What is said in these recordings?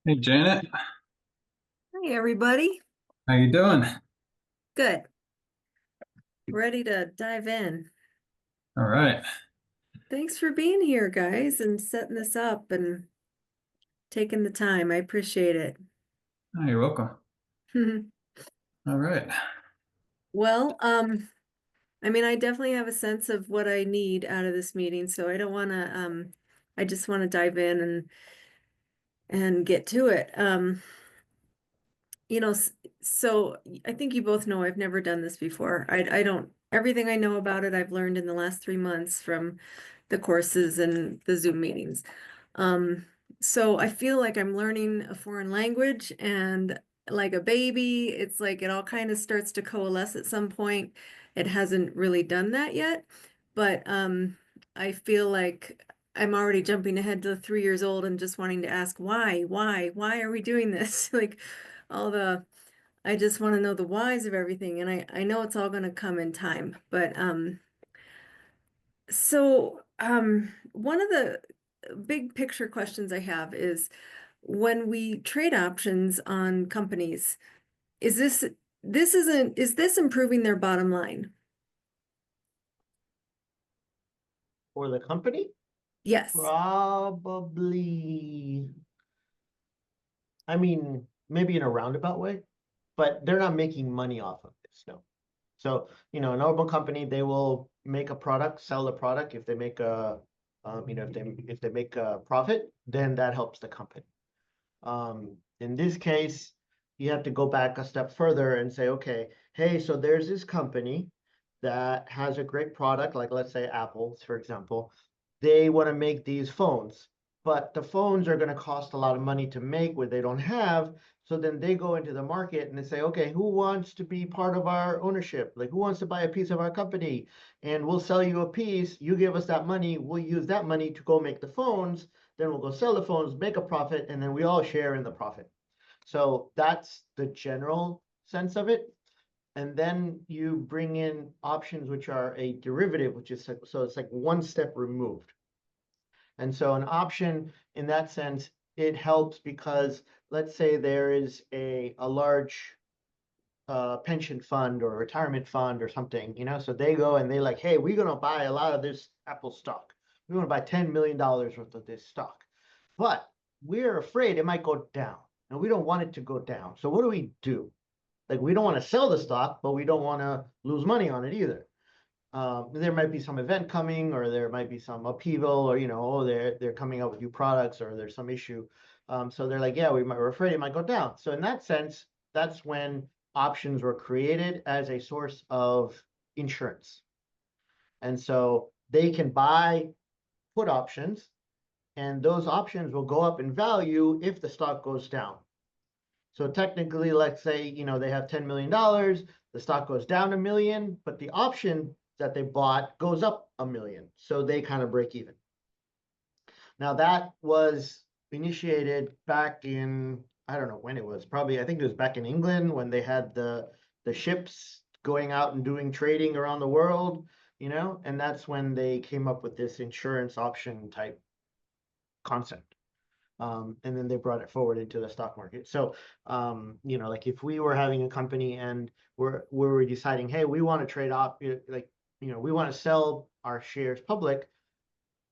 Hey Janet, Hey, everybody. how you doing? Good. Ready to dive in. All right. Thanks for being here, guys, and setting this up and taking the time. I appreciate it. Oh, you're welcome. All right. Well, I mean, I definitely have a sense of what I need out of this meeting, so I don't want to, I just want to dive in and get to it. You know, so I think you both know I've never done this before. I don't, everything I know about it, I've learned in the last 3 months from the courses and the Zoom meetings. Um, so I feel like I'm learning a foreign language and like a baby, it's like it all kind of starts to coalesce at some point. It hasn't really done that yet, but I feel like I'm already jumping ahead to 3 years old and just wanting to ask why are we doing this? Like all the I just want to know the whys of everything, and I know it's all going to come in time. But one of the big picture questions I have is when we trade options on companies, is is this improving their bottom line? For the company? Yes. Probably, I mean, maybe in a roundabout way, but they're not making money off of this, no. So, a normal company, they will make a product, sell the product. If they make if they make a profit, then that helps the company. In this case, you have to go back a step further and say, okay, hey, so there's this company that has a great product, like let's say Apple, for example. They want to make these phones, but the phones are going to cost a lot of money to make where they don't have. So then they go into the market and they say, okay, who wants to be part of our ownership? Like, who wants to buy a piece of our company? And we'll sell you a piece. You give us that money. We'll use that money to go make the phones. Then we'll go sell the phones, make a profit, and then we all share in the profit. So that's the general sense of it. And then you bring in options, which are a derivative, which is so it's like one step removed. And so an option in that sense, it helps because let's say there is a large pension fund or retirement fund or something, so they go and they like, hey, we're going to buy a lot of this Apple stock. We want to buy $10 million worth of this stock. But we're afraid it might go down and we don't want it to go down. So what do we do? Like, we don't want to sell the stock, but we don't want to lose money on it either. There might be some event coming, or there might be some upheaval, or oh, they're coming up with new products, or there's some issue. So they're like, yeah, we're afraid it might go down. So in that sense, that's when options were created as a source of insurance. And so they can buy put options, and those options will go up in value if the stock goes down. So technically, let's say, they have $10 million, the stock goes down a million, but the option that they bought goes up a million. So they kind of break even. Now that was initiated back in, I don't know when it was, probably, I think it was back in England when they had the ships going out and doing trading around the world, and that's when they came up with this insurance option type concept. And then they brought it forward into the stock market. So, like if we were having a company and we're deciding, hey, we want to trade off, like, we want to sell our shares public.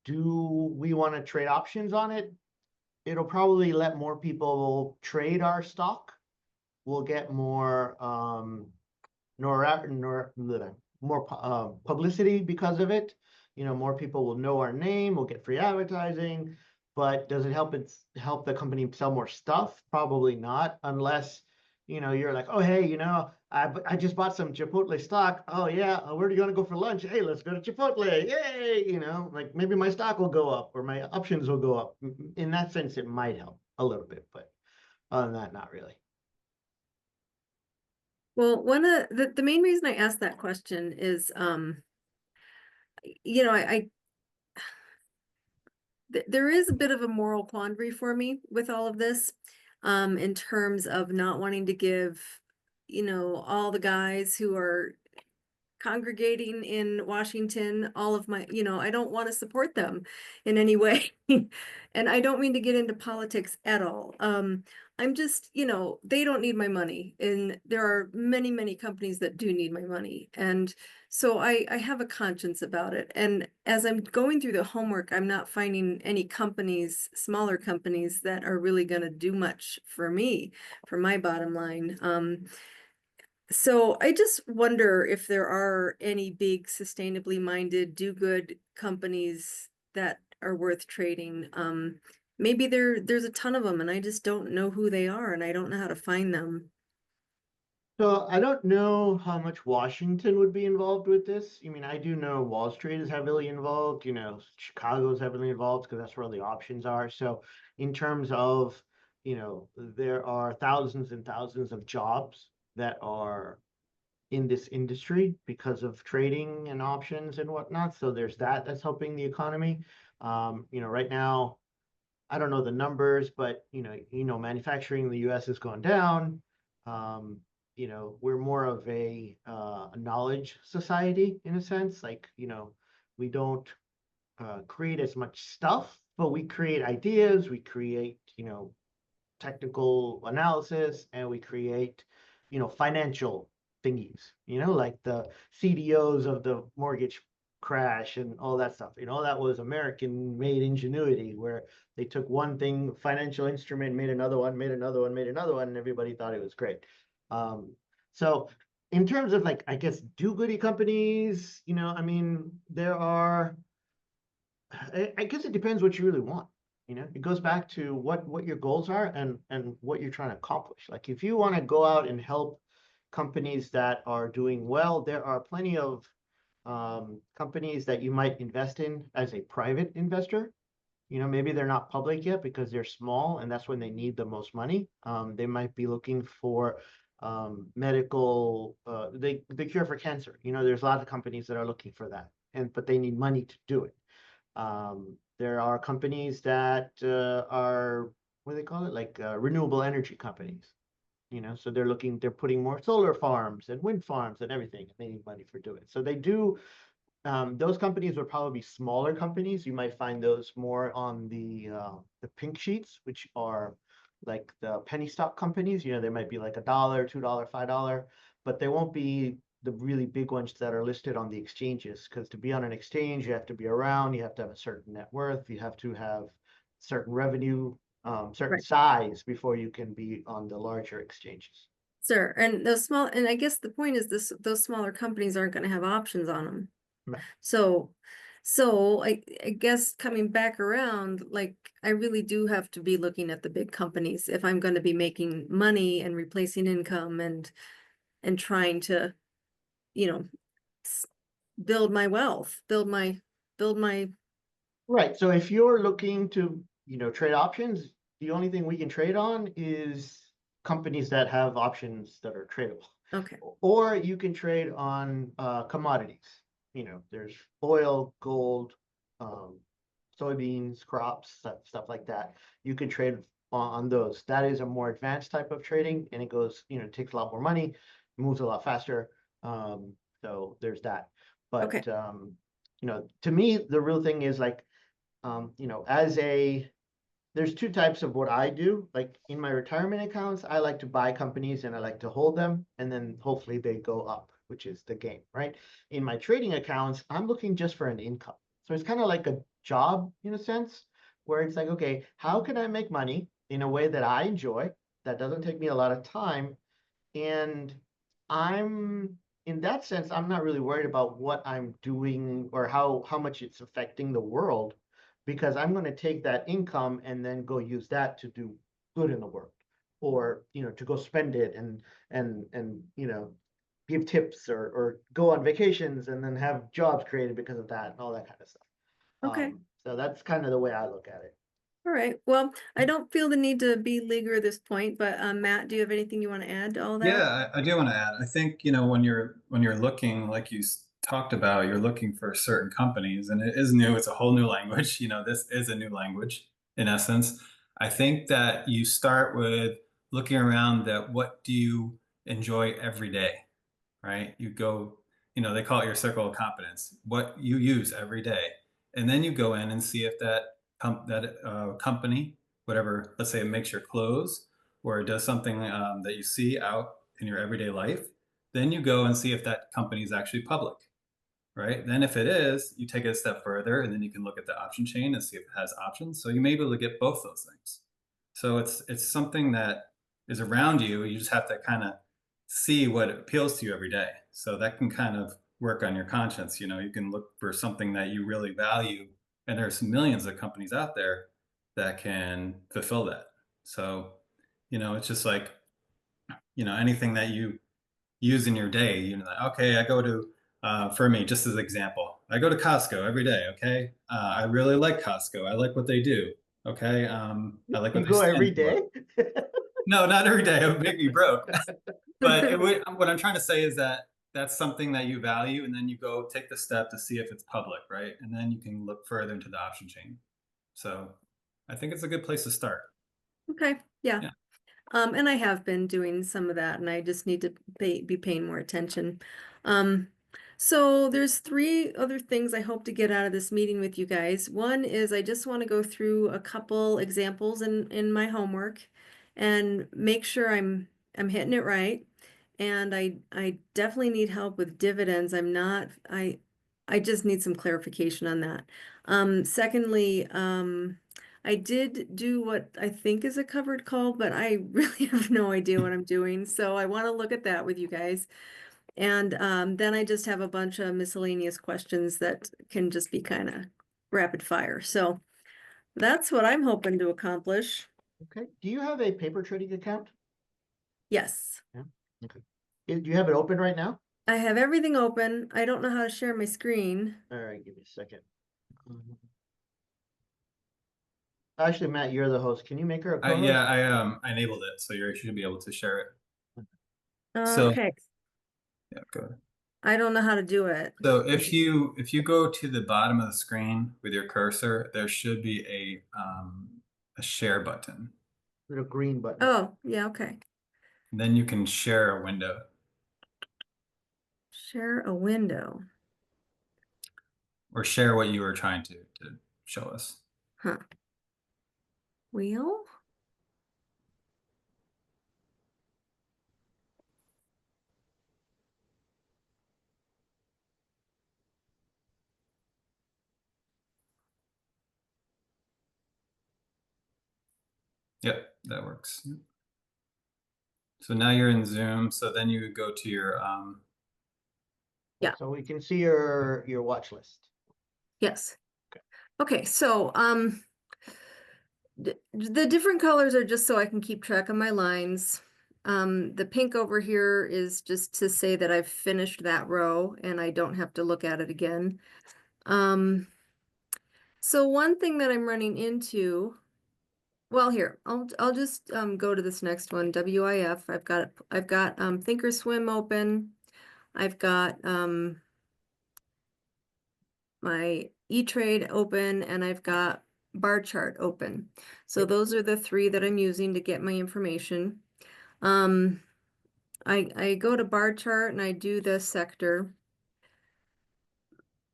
Do we want to trade options on it? It'll probably let more people trade our stock. We'll get more more publicity because of it. More people will know our name. We'll get free advertising. But does it help the company sell more stuff? Probably not, unless you're like, oh hey, I just bought some Chipotle stock. Oh yeah, where are you gonna go for lunch? Hey, let's go to Chipotle. Yay! Like maybe my stock will go up or my options will go up. In that sense, it might help a little bit, but other than that, not really. Well, one of the main reason I asked that question is, you know, there is a bit of a moral quandary for me with all of this, in terms of not wanting to give, all the guys who are congregating in Washington, all of my, I don't want to support them in any way. And I don't mean to get into politics at all. I'm just, they don't need my money. And there are many, many companies that do need my money. And so I have a conscience about it. And as I'm going through the homework, I'm not finding any companies, smaller companies that are really going to do much for me, for my bottom line. So I just wonder if there are any big sustainably minded do-good companies that are worth trading. Maybe there's a ton of them and I just don't know who they are and I don't know how to find them. So I don't know how much Washington would be involved with this. I mean, I do know Wall Street is heavily involved, Chicago is heavily involved because that's where the options are. So in terms of, there are thousands and thousands of jobs that are in this industry because of trading and options and whatnot. So there's that's helping the economy. Right now, I don't know the numbers, but manufacturing in the US has gone down. Um, we're more of a knowledge society in a sense. Like, we don't create as much stuff, but we create ideas, we create, technical analysis, and we create, financial thingies, like the CDOs of the mortgage crash and all that stuff. That was American made ingenuity where they took one thing, financial instrument, made another one, made another one, made another one, and everybody thought it was great. So in terms of like, I guess, do-goody companies, I mean, there are, I guess it depends what you really want. It goes back to what your goals are and what you're trying to accomplish. Like if you want to go out and help companies that are doing well, there are plenty of companies that you might invest in as a private investor. Maybe they're not public yet because they're small and that's when they need the most money. They might be looking for medical, the cure for cancer. There's a lot of companies that are looking for that, but they need money to do it. There are companies that are, what do they call it? Like renewable energy companies. So they're putting more solar farms and wind farms and everything. And they need money for doing it. So they do. Those companies would probably be smaller companies. You might find those more on the pink sheets, which are like the penny stock companies. They might be like $1, $2, $5, but they won't be the really big ones that are listed on the exchanges. Because to be on an exchange, you have to be around, you have to have a certain net worth, you have to have certain revenue, certain Right. size before you can be on the larger exchanges. Sir, and I guess the point is those smaller companies aren't going to have options on them. Right. So I guess coming back around, like I really do have to be looking at the big companies if I'm going to be making money and replacing income and trying to, you know, build my wealth, build my Right. So if you're looking to, trade options, the only thing we can trade on is companies that have options that are tradable. okay. Or you can trade on commodities. There's oil, gold, um, soybeans, crops, stuff like that. You can trade on those. That is a more advanced type of trading, and it goes, takes a lot more money, moves a lot faster. So there's that. Okay. But to me, the real thing is like, there's two types of what I do. Like in my retirement accounts, I like to buy companies and I like to hold them, and then hopefully they go up, which is the game, right? In my trading accounts, I'm looking just for an income. So it's kind of like a job in a sense, where it's like, okay, how can I make money in a way that I enjoy, that doesn't take me a lot of time, and I'm in that sense, I'm not really worried about what I'm doing or how much it's affecting the world, because I'm going to take that income and then go use that to do good in the world, or to go spend it and give tips or go on vacations and then have jobs created because of that and all that kind of stuff. Okay. So that's kind of the way I look at it. All right. Well, I don't feel the need to be leaguer at this point, but Matt, do you have anything you want to add to all that? Yeah, I do want to add. I think, when you're looking, like you talked about, you're looking for certain companies, and it is new. It's a whole new language. This is a new language in essence. I think that you start with looking around at what do you enjoy every day, right? You go they call it your circle of competence, what you use every day. And then you go in and see if that company, whatever, let's say it makes your clothes or it does something that you see out in your everyday life. Then you go and see if that company is actually public, right? Then if it is, you take it a step further and then you can look at the option chain and see if it has options. So you may be able to get both those things. So it's something that is around you. You just have to kind of see what appeals to you every day. So that can kind of work on your conscience. You can look for something that you really value, and there's millions of companies out there that can fulfill that. So, it's just like, anything that you use in your day, like, okay, I go to for me, just as an example, I go to Costco every day. Okay. I really like Costco. I like what they do. Okay. I like You what they go stand every for. day? No, not every day. It would make me broke. But what I'm trying to say is that that's something that you value, and then you go take the step to see if it's public, right? And then you can look further into the option chain. So I think it's a good place to start. Okay, yeah. Yeah. And I have been doing some of that, and I just need to be paying more attention. Um, so there's three other things I hope to get out of this meeting with you guys. One is I just want to go through a couple examples in my homework and make sure I'm hitting it right. And I definitely need help with dividends. I just need some clarification on that. Secondly, I did do what I think is a covered call, but I really have no idea what I'm doing. So I want to look at that with you guys. And then I just have a bunch of miscellaneous questions that can just be kind of rapid fire. So that's what I'm hoping to accomplish. Okay. Do you have a paper trading account? Yes. Yeah. Okay. Do you have it open right now? I have everything open. I don't know how to share my screen. All right, give me a second. Actually, Matt, you're the host. Can you make her a co-host? Yeah, I enabled it, so you should be able to share it. So Okay. yeah, go ahead. I don't know how to do it. So if you go to the bottom of the screen with your cursor, there should be a share button. Little green button. Oh, yeah, okay. And then you can share a window. Share a window. Or share what you were trying to show us. Huh. Wheel? Yep, that works. Yep. So now you're in Zoom. So then you go to your Yeah. So we can see your watch list. Yes. Okay, so the different colors are just so I can keep track of my lines. The pink over here is just to say that I've finished that row and I don't have to look at it again. So one thing that I'm running into, well, here, I'll just go to this next one, WIF. I've got Thinkorswim open. I've got my E-Trade open, and I've got bar chart open. So those are the three that I'm using to get my information. I go to bar chart and I do the sector.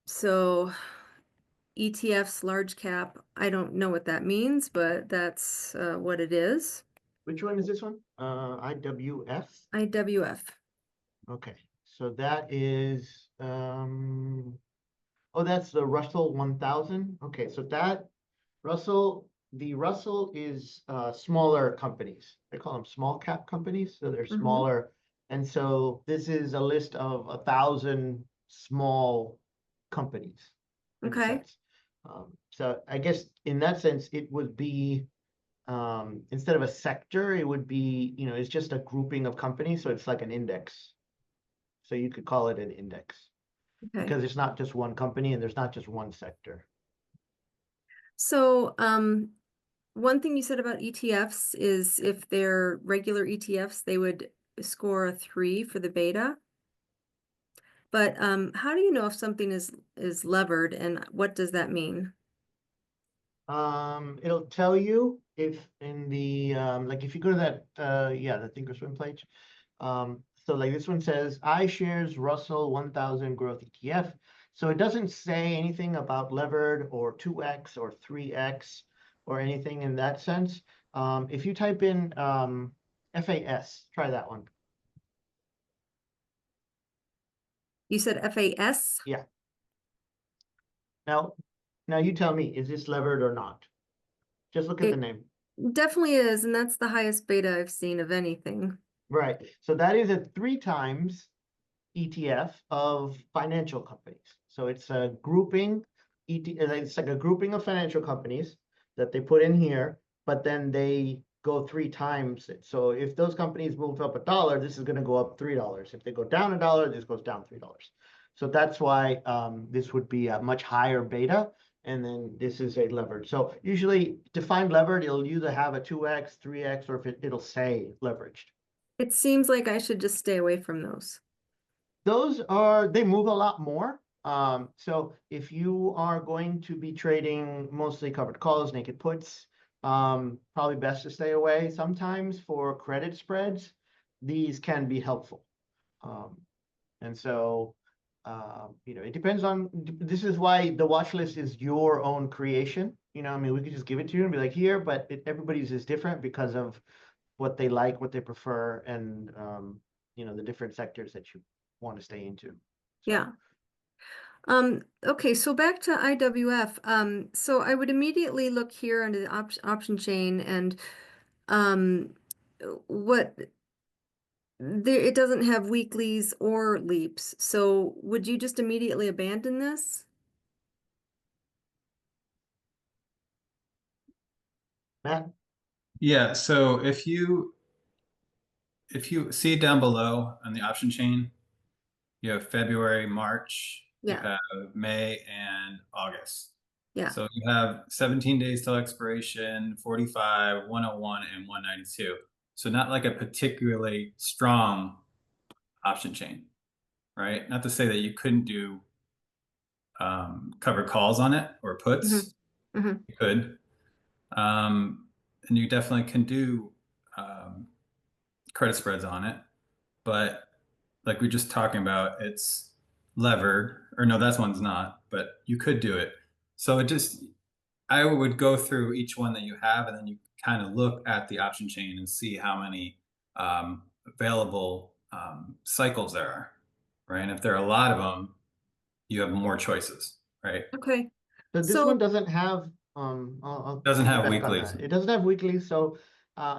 So ETFs, large cap, I don't know what that means, but that's what it is. Which one is this one? IWF? IWF. Okay, so that is oh, that's the Russell 1000. Okay, so that the Russell is smaller companies. They call them small cap companies, so they're smaller. And so this is a list of 1,000 small companies. Okay. So I guess in that sense, it would be instead of a sector, it would be, it's just a grouping of companies. So it's like an index. So you could call it an index because it's not just one company and there's not just one sector. So one thing you said about ETFs is if they're regular ETFs, they would score a 3 for the beta. But how do you know if something is levered, and what does that mean? It'll tell you if in the like if you go to that the Thinkorswim page, So like this one says iShares Russell 1000 Growth ETF. So it doesn't say anything about levered or 2x or 3x or anything in that sense. If you type in FAS, try that one. You said FAS? Yeah. Now you tell me, is this levered or not? Just look at the It name. definitely is, and that's the highest beta I've seen of anything. Right. So that is a 3 times ETF of financial companies. So it's a grouping, it's like a grouping of financial companies that they put in here, but then they go 3 times it. So if those companies move up $1, this is going to go up $3. If they go down $1, this goes down $3. So that's why this would be a much higher beta. And then this is a levered. So usually defined levered, it'll either have a 2x, 3x, or if it'll say leveraged. It seems like I should just stay away from those. Those they move a lot more. So if you are going to be trading mostly covered calls, naked puts, probably best to stay away. Sometimes for credit spreads, these can be helpful. And so, it depends on, this is why the watch list is your own creation. I mean, we could just give it to you and be like, here, but everybody's is different because of what they like, what they prefer, and, the different sectors that you want to stay into. Yeah. Okay, so back to IWF. So I would immediately look here under the option chain and what there it doesn't have weeklies or leaps. So would you just immediately abandon this? Matt? Yeah, so if you see down below on the option chain, you have February, March, you Yeah, have May and August. yeah. So you have 17 days till expiration, 45, 101, and 192. So not like a particularly strong option chain, right? Not to say that you couldn't do covered calls on it or hmm puts. hmm You could. And you definitely can do credit spreads on it. But like we just talking about, it's levered, or no, that one's not, but you could do it. So it just, I would go through each one that you have, and then you kind of look at the option chain and see how many available cycles there are, right? And if there are a lot of them, you have more choices, right? Okay. So this one So doesn't have, I'll Doesn't have piggyback on weeklies. that. It doesn't have weekly, so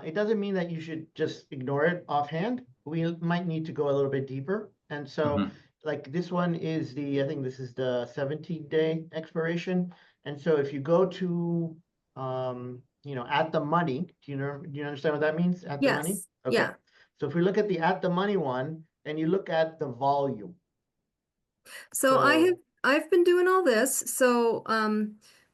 it doesn't mean that you should just ignore it offhand. We might need to go a little bit deeper. And so Mhm. like this one is I think this is the 17-day expiration. And so if you go to, at the money, do you understand what that means? At the money? yes, Okay. yeah. So if we look at the at the money one and you look at the volume. So So, I've been doing all this. So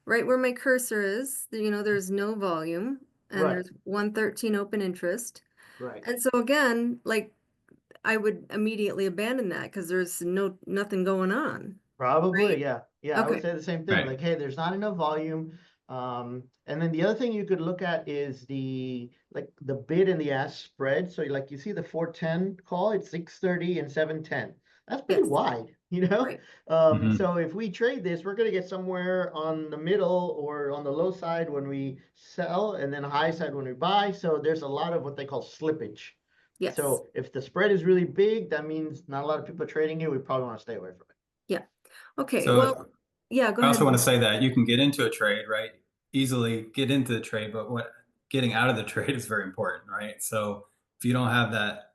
right where my cursor is, there's no volume and right, there's 113 open interest. right. And so again, like I would immediately abandon that because there's nothing going on, Probably, right? yeah. Yeah, I would Okay. say the same thing. Right. Like, hey, there's not enough volume. And then the other thing you could look at is the bid and the ask spread. So like you see the 410 call, it's 630 and 710. That's pretty Yes. wide, you know? Right. Mhm. So if we trade this, we're gonna get somewhere on the middle or on the low side when we sell and then high side when we buy. So there's a lot of what they call slippage. Yes. So if the spread is really big, that means not a lot of people are trading it. We probably want to stay away from it. Yeah. Okay. Well, So yeah, go I also ahead. want to say that you can get into a trade, right? Easily get into the trade, but what getting out of the trade is very important, right? So if you don't have that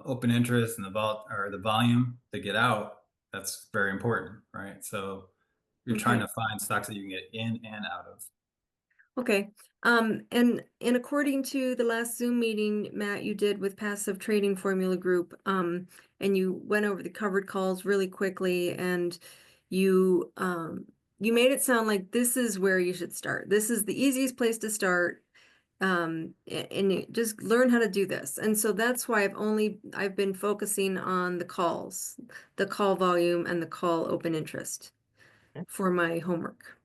open interest and the volume to get out, that's very important, right? So you're trying Okay. to find stocks that you can get in and out of. Okay. And according to the last Zoom meeting, Matt, you did with Passive Trading Formula Group, and you went over the covered calls really quickly, and you made it sound like this is where you should start. This is the easiest place to start. And just learn how to do this. And so that's why I've been focusing on the calls, the call volume and the call open interest Okay. for my homework.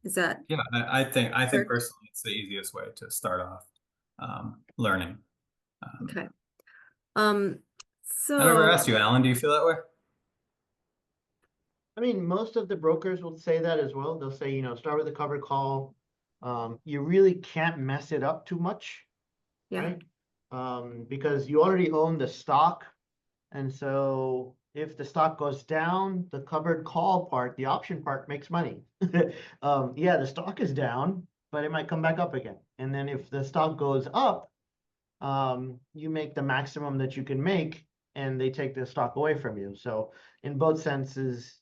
Is that Yeah, I think correct? personally it's the easiest way to start off learning. Um, Okay. Um, I never So, asked you, Alan. Do you feel that way? I mean, most of the brokers will say that as well. They'll say, start with a covered call. You really can't mess it up too much, yeah, right? Because you already own the stock. And so if the stock goes down, the covered call part, the option part makes money. Yeah, the stock is down, but it might come back up again. And then if the stock goes up, you make the maximum that you can make and they take the stock away from you. So in both senses,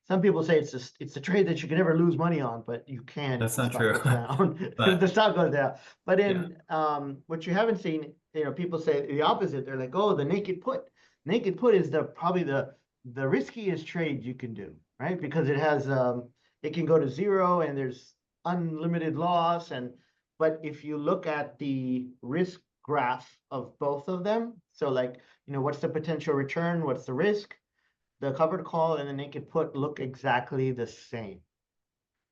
some people say it's a trade that you can never lose money on, but you can if That's the not stock true. goes down. If the But stock goes down. But yeah, in what you haven't seen, people say the opposite. They're like, oh, the naked put. Naked put is probably the riskiest trade you can do, right? Because it can go to zero and there's unlimited loss. But if you look at the risk graph of both of them, so like, what's the potential return? What's the risk? The covered call and the naked put look exactly the same.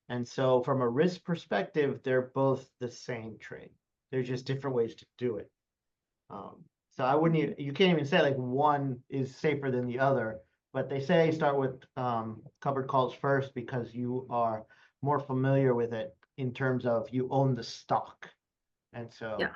And so from a risk perspective, they're both the same trade. They're just different ways to do it. So I wouldn't even, you can't even say like one is safer than the other, but they say start with covered calls first because you are more familiar with it in terms of you own the stock. And so, yeah. yeah.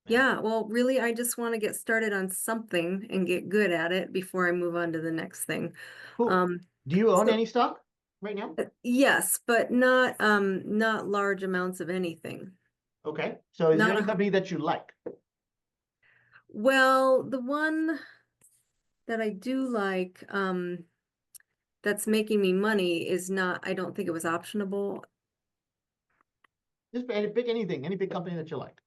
Yeah, well, really, I just want to get started on something and get good at it before I move on to the next thing. Cool. Um, Do you own so any stock right now? yes, but not large amounts of anything. Okay. So is there Not any a company that you like? Well, the one that I do like, that's making me money is not, I don't think it was optionable. Just pick anything, any big company that you like.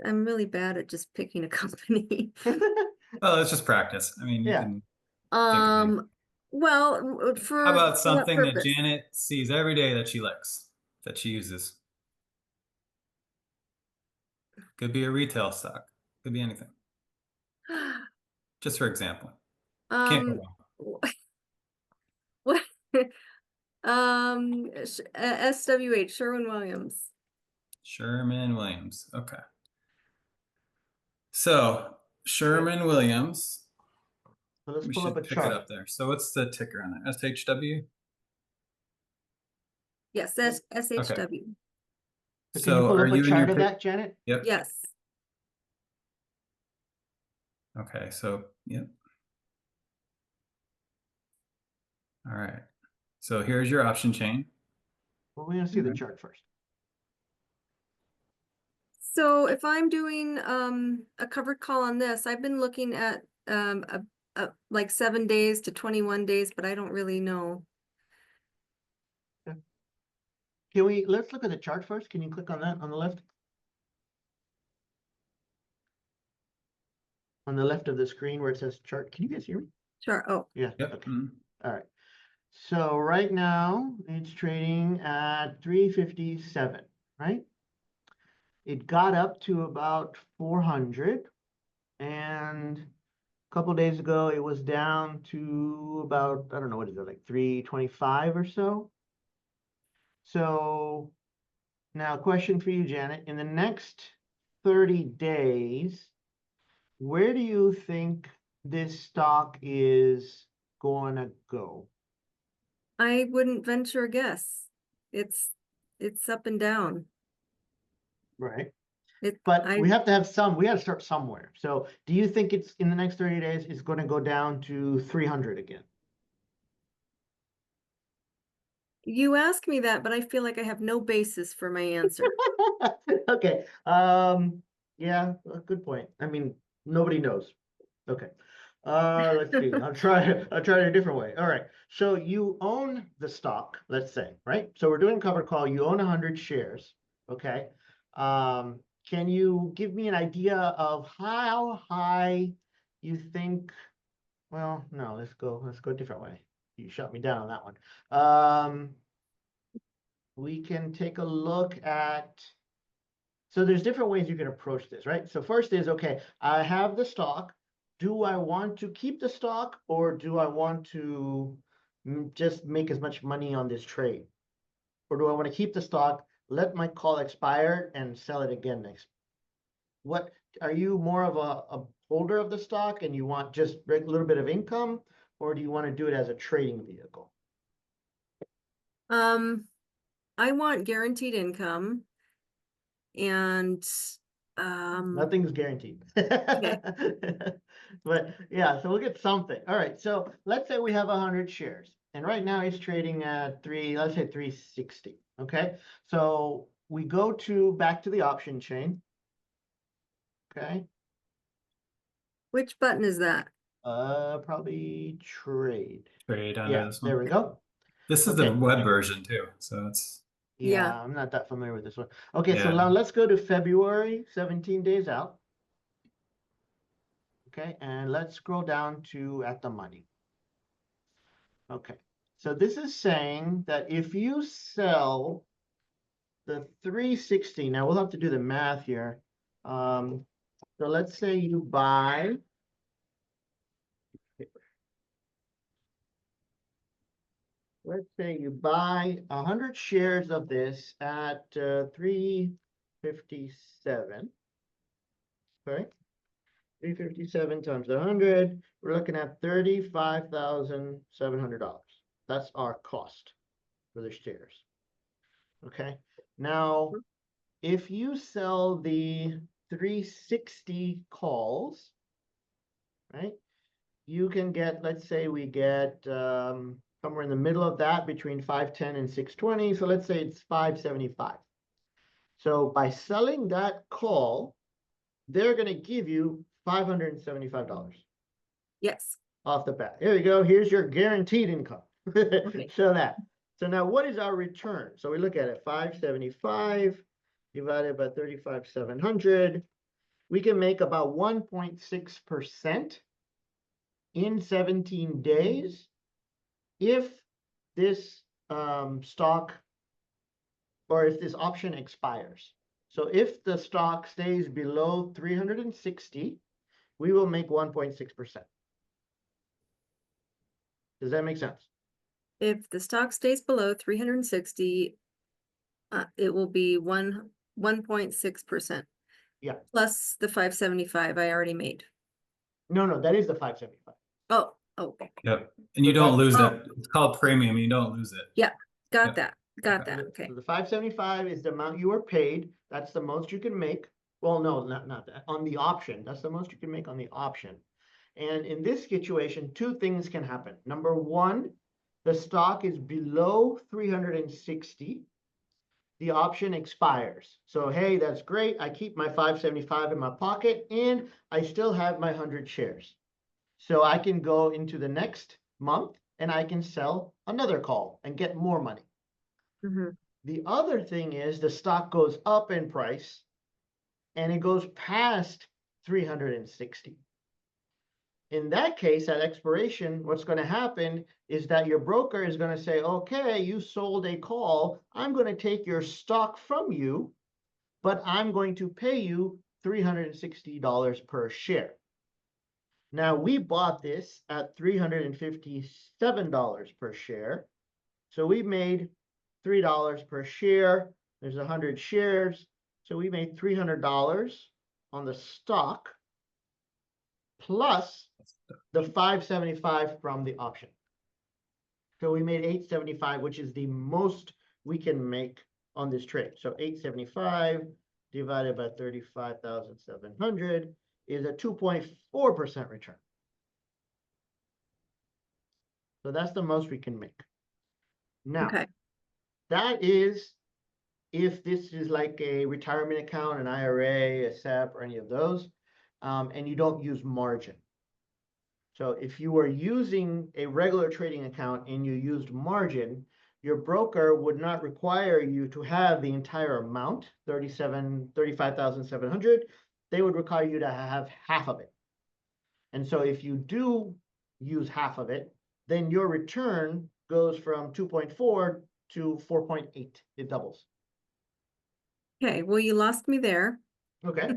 I'm really bad at just picking a company. well, it's just practice. I mean, you Yeah. can think of any. Um, well, How about for what something that purpose? Janet sees every day that she likes, that she uses? Could be a retail stock. Could be anything. Just for example. Can't go Um, wrong. what? SWH, Sherwin-Williams. Sherman-Williams. Okay. So Okay. Sherman-Williams, So let's we pull up a should pick it chart. up there. So what's the ticker on that? SHW? Yes, Okay. SHW. So can you So pull are up a you in your chart of pick? that, Janet? Yep. Yes. Okay. So, yep. All right. So here's your option chain. Well, we're gonna see the chart first. So if I'm doing a covered call on this, I've been looking at like 7 days to 21 days, but I don't really know. Let's look at the chart first. Can you click on that on the left? On the left of the screen where it says chart. Can you guys hear me? Sure. Oh, Yeah. Yep. Okay. All right. So right now it's trading at 357, right? It got up to about 400 and a couple days ago it was down to about, I don't know, what is it, like 325 or so? So now question for you, Janet. In the next 30 days, where do you think this stock is going to go? I wouldn't venture a guess. It's it's up and down. Right. It But I we have to start somewhere. So do you think it's in the next 30 days, it's going to go down to 300 again? You ask me that, but I feel like I have no basis for my answer. Okay. Yeah, good point. I mean, nobody knows. Okay. Let's see. I'll try it a different way. All right. So you own the stock, let's say, right? So we're doing covered call. You own 100 shares. Okay. Can you give me an idea of how high you think? Well, no, let's go a different way. You shut me down on that one. We can take a look at, so there's different ways you can approach this, right? So first is, okay, I have the stock. Do I want to keep the stock or do I want to just make as much money on this trade? Or do I want to keep the stock, let my call expire and sell it again next. What, are you more of a holder of the stock and you want just a little bit of income, or do you want to do it as a trading vehicle? I want guaranteed income and, Nothing's guaranteed. Okay. But yeah, so we'll get something. All right, so let's say we have 100 shares, and right now it's trading at let's say 360. Okay, so we go back to the option chain. Okay, which button is that? probably trade. Trade under Yeah, this there one. we go. This is the Okay. web version too, so it's Yeah, Yeah. I'm not that familiar with this one. Okay, so yeah. now let's go to February, 17 days out. Okay, and let's scroll down to at the money. Okay, so this is saying that if you sell the 360, now we'll have to do the math here. So let's say you buy, let's say you buy 100 shares of this at 357. Okay, 357 times 100, we're looking at $35,700. That's our cost for the shares. Okay, now if you sell the 360 calls, right, you can get, let's say we get somewhere in the middle of that between 510 and 620. So let's say it's 575. So by selling that call, they're going to give you $575 Yes. off the bat. Here you go. Here's your guaranteed income. Okay. So that. So now what is our return? So we look at it, 575 divided by 35,700. We can make about 1.6% in 17 days if this stock, or if this option expires. So if the stock stays below 360, we will make 1.6%. Does that make sense? If the stock stays below 360, it will be 1.6%. Yeah. Plus the 575 I already made. No, that is the 575. Oh, okay. Yep. And you So don't lose Oh. it. It's called premium. You don't lose it. Yeah, got Yep. that. Got Okay. that. Okay. So the 575 is the amount you were paid. That's the most you can make. Well, no, not that. On the option, that's the most you can make on the option. And in this situation, two things can happen. Number one, the stock is below 360. The option expires. So, hey, that's great. I keep my 575 in my pocket and I still have my 100 shares. So I can go into the next month and I can sell another call and get more money. Mhm. The other thing is the stock goes up in price and it goes past 360. In that case, at expiration, what's going to happen is that your broker is going to say, okay, you sold a call. I'm going to take your stock from you, but I'm going to pay you $360 per share. Now, we bought this at $357 per share. So we made $3 per share. There's 100 shares. So we made $300 on the stock plus the 575 from the option. So we made 875, which is the most we can make on this trade. So 875 divided by 35,700 is a 2.4% return. So that's the most we can make. Now, Okay. that is if this is like a retirement account, an IRA, a SEP, or any of those, and you don't use margin. So if you were using a regular trading account and you used margin, your broker would not require you to have the entire amount, 35,700. They would require you to have half of it. And so if you do use half of it, then your return goes from 2.4 to 4.8. It doubles. Okay. Well, you lost me there. Okay.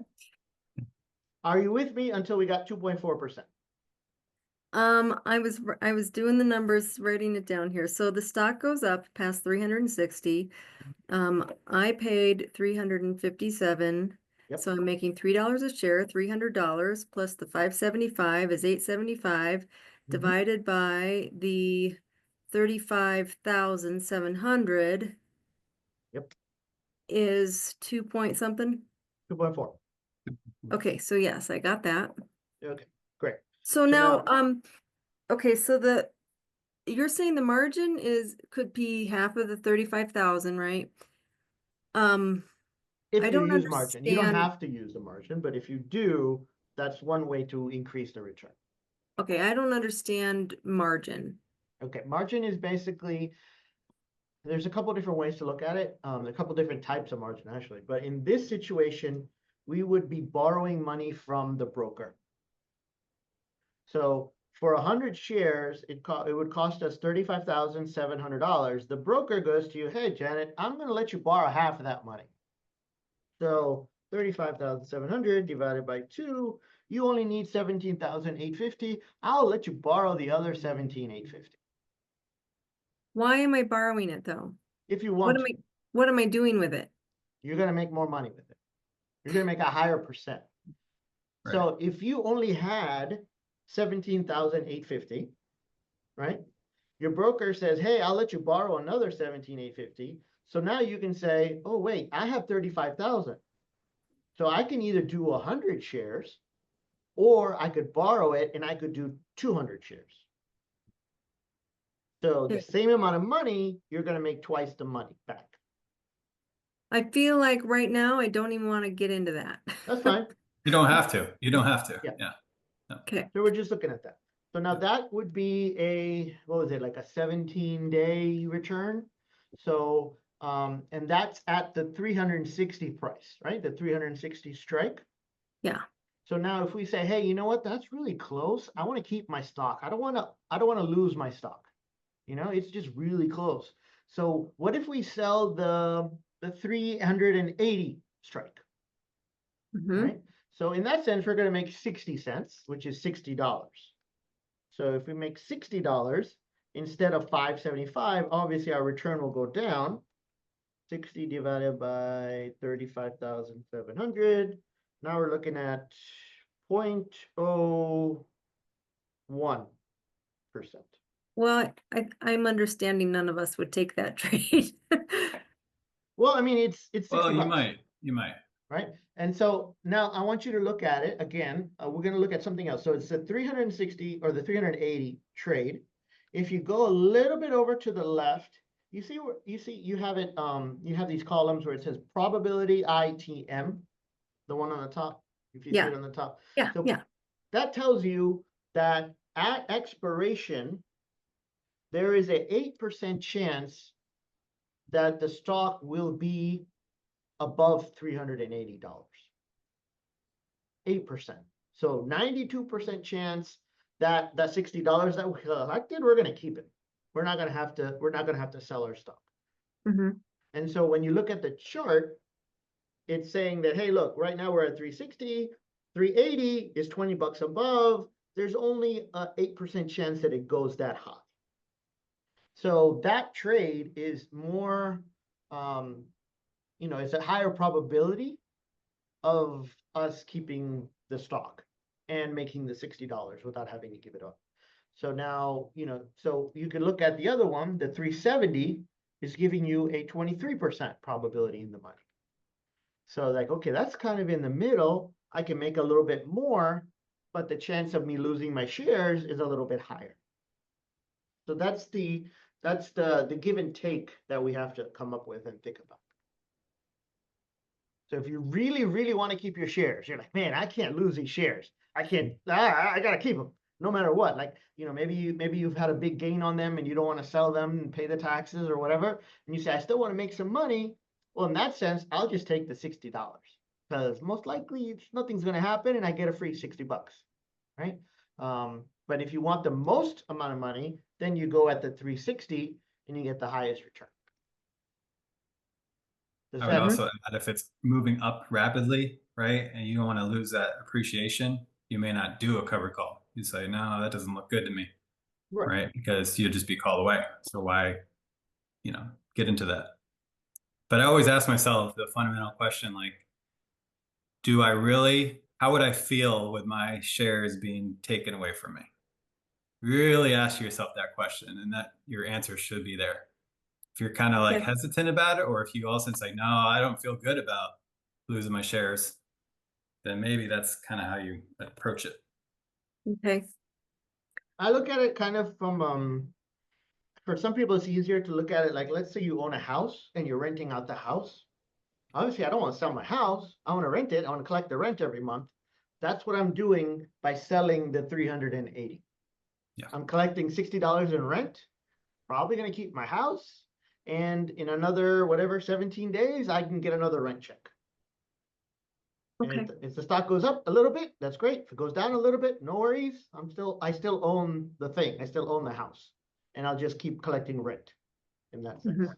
Are you with me until we got 2.4%? I was doing the numbers, writing it down here. So the stock goes up past 360. I paid 357. Yep. So I'm making $3 a share, $300 plus the 575 is 875 Mhm. divided by the 35,700 Yep. is 2 point something. 2.4. Okay, so yes, I got that. Okay, great. So So now, now, okay, so you're saying the margin could be half of the 35,000, right? Um, I if you don't use margin, you don't understand. have to use the margin, but if you do, that's one way to increase the return. Okay, I don't understand margin. Okay, margin is basically, there's a couple different ways to look at it. A couple different types of margin actually, but in this situation, we would be borrowing money from the broker. So for 100 shares, it would cost us $35,700. The broker goes to you, hey, Janet, I'm going to let you borrow half of that money. So 35,700 divided by 2, you only need 17,850. I'll let you borrow the other 17,850 Why am I borrowing it though? if you What want am to. what am I doing with it? You're going to make more money with it. You're going to make a higher percent. Right. So if you only had 17,850, right? Your broker says, hey, I'll let you borrow another 17,850. So now you can say, oh, wait, I have 35,000. So I can either do 100 shares or I could borrow it and I could do 200 shares. So the Okay. same amount of money, you're going to make twice the money back. I feel like right now I don't even want to get into that. That's fine. You don't have to. You don't have to. Yeah. Yeah. No. Okay. So we're just looking at that. So now that would be a, what was it, like a 17-day return? So, and that's at the 360 price, right? The 360 strike. Yeah. So now if we say, hey, you know what, that's really close. I want to keep my stock. I don't want to lose my stock. You know, it's just really close. So what if we sell the 380 strike, Mm-hmm. right? So in that sense, we're going to make 60 cents, which is $60. So if we make $60 instead of 575, obviously our return will go down. 60 divided by 35,700. Now we're looking at 0.01%. Well, I'm understanding none of us would take that trade. Well, I mean, it's 60 Well, you bucks, might. You might. right? And so now I want you to look at it again. We're going to look at something else. So it's the 360 or the 380 trade. If you go a little bit over to the left, you see you have it, you have these columns where it says probability ITM, the one on the top, if you see Yeah. it on the top. Yeah. So Yeah. that tells you that at expiration, there is a 8% chance that the stock will be above $380. 8%. So 92% chance that that $60 that we collected, we're going to keep it. We're not going to have to sell our stock. Mm-hmm. And so when you look at the chart, it's saying that, hey, look, right now we're at 360, 380 is 20 bucks above. There's only a 8% chance that it goes that high. So that trade is more, it's a higher probability of us keeping the stock and making the $60 without having to give it up. So now, so you can look at the other one, the 370 is giving you a 23% probability in the money. So like, okay, that's kind of in the middle. I can make a little bit more, but the chance of me losing my shares is a little bit higher. So that's the give and take that we have to come up with and think about. So if you really, really want to keep your shares, you're like, man, I can't lose these shares. I can't, I got to keep them no matter what. Like, maybe you've had a big gain on them and you don't want to sell them and pay the taxes or whatever. And you say, I still want to make some money. Well, in that sense, I'll just take the $60 because most likely nothing's going to happen and I get a free 60 bucks, right? But if you want the most amount of money, then you go at the 360 and you get the highest return. I would also add if it's moving up rapidly, right, and you don't want to lose that appreciation, you may not do a cover call. You say, no, that doesn't look good to me, Right. right? Because you'd just be called away. So why, get into that? But I always ask myself the fundamental question, like, how would I feel with my shares being taken away from me? Really ask yourself that question, and that your answer should be there. If you're kind of like Okay. hesitant about it, or if you also say, no, I don't feel good about losing my shares, then maybe that's kind of how you approach it. Okay. I look at it kind of from for some people it's easier to look at it like, let's say you own a house and you're renting out the house. Obviously, I don't want to sell my house. I want to rent it. I want to collect the rent every month. That's what I'm doing by selling the 380. Yeah. I'm collecting $60 in rent, probably going to keep my house. And in another, whatever, 17 days, I can get another rent check. Okay. And if the stock goes up a little bit, that's great. If it goes down a little bit, no worries. I still own the thing. I still own the house. And I'll just keep collecting rent in that sense.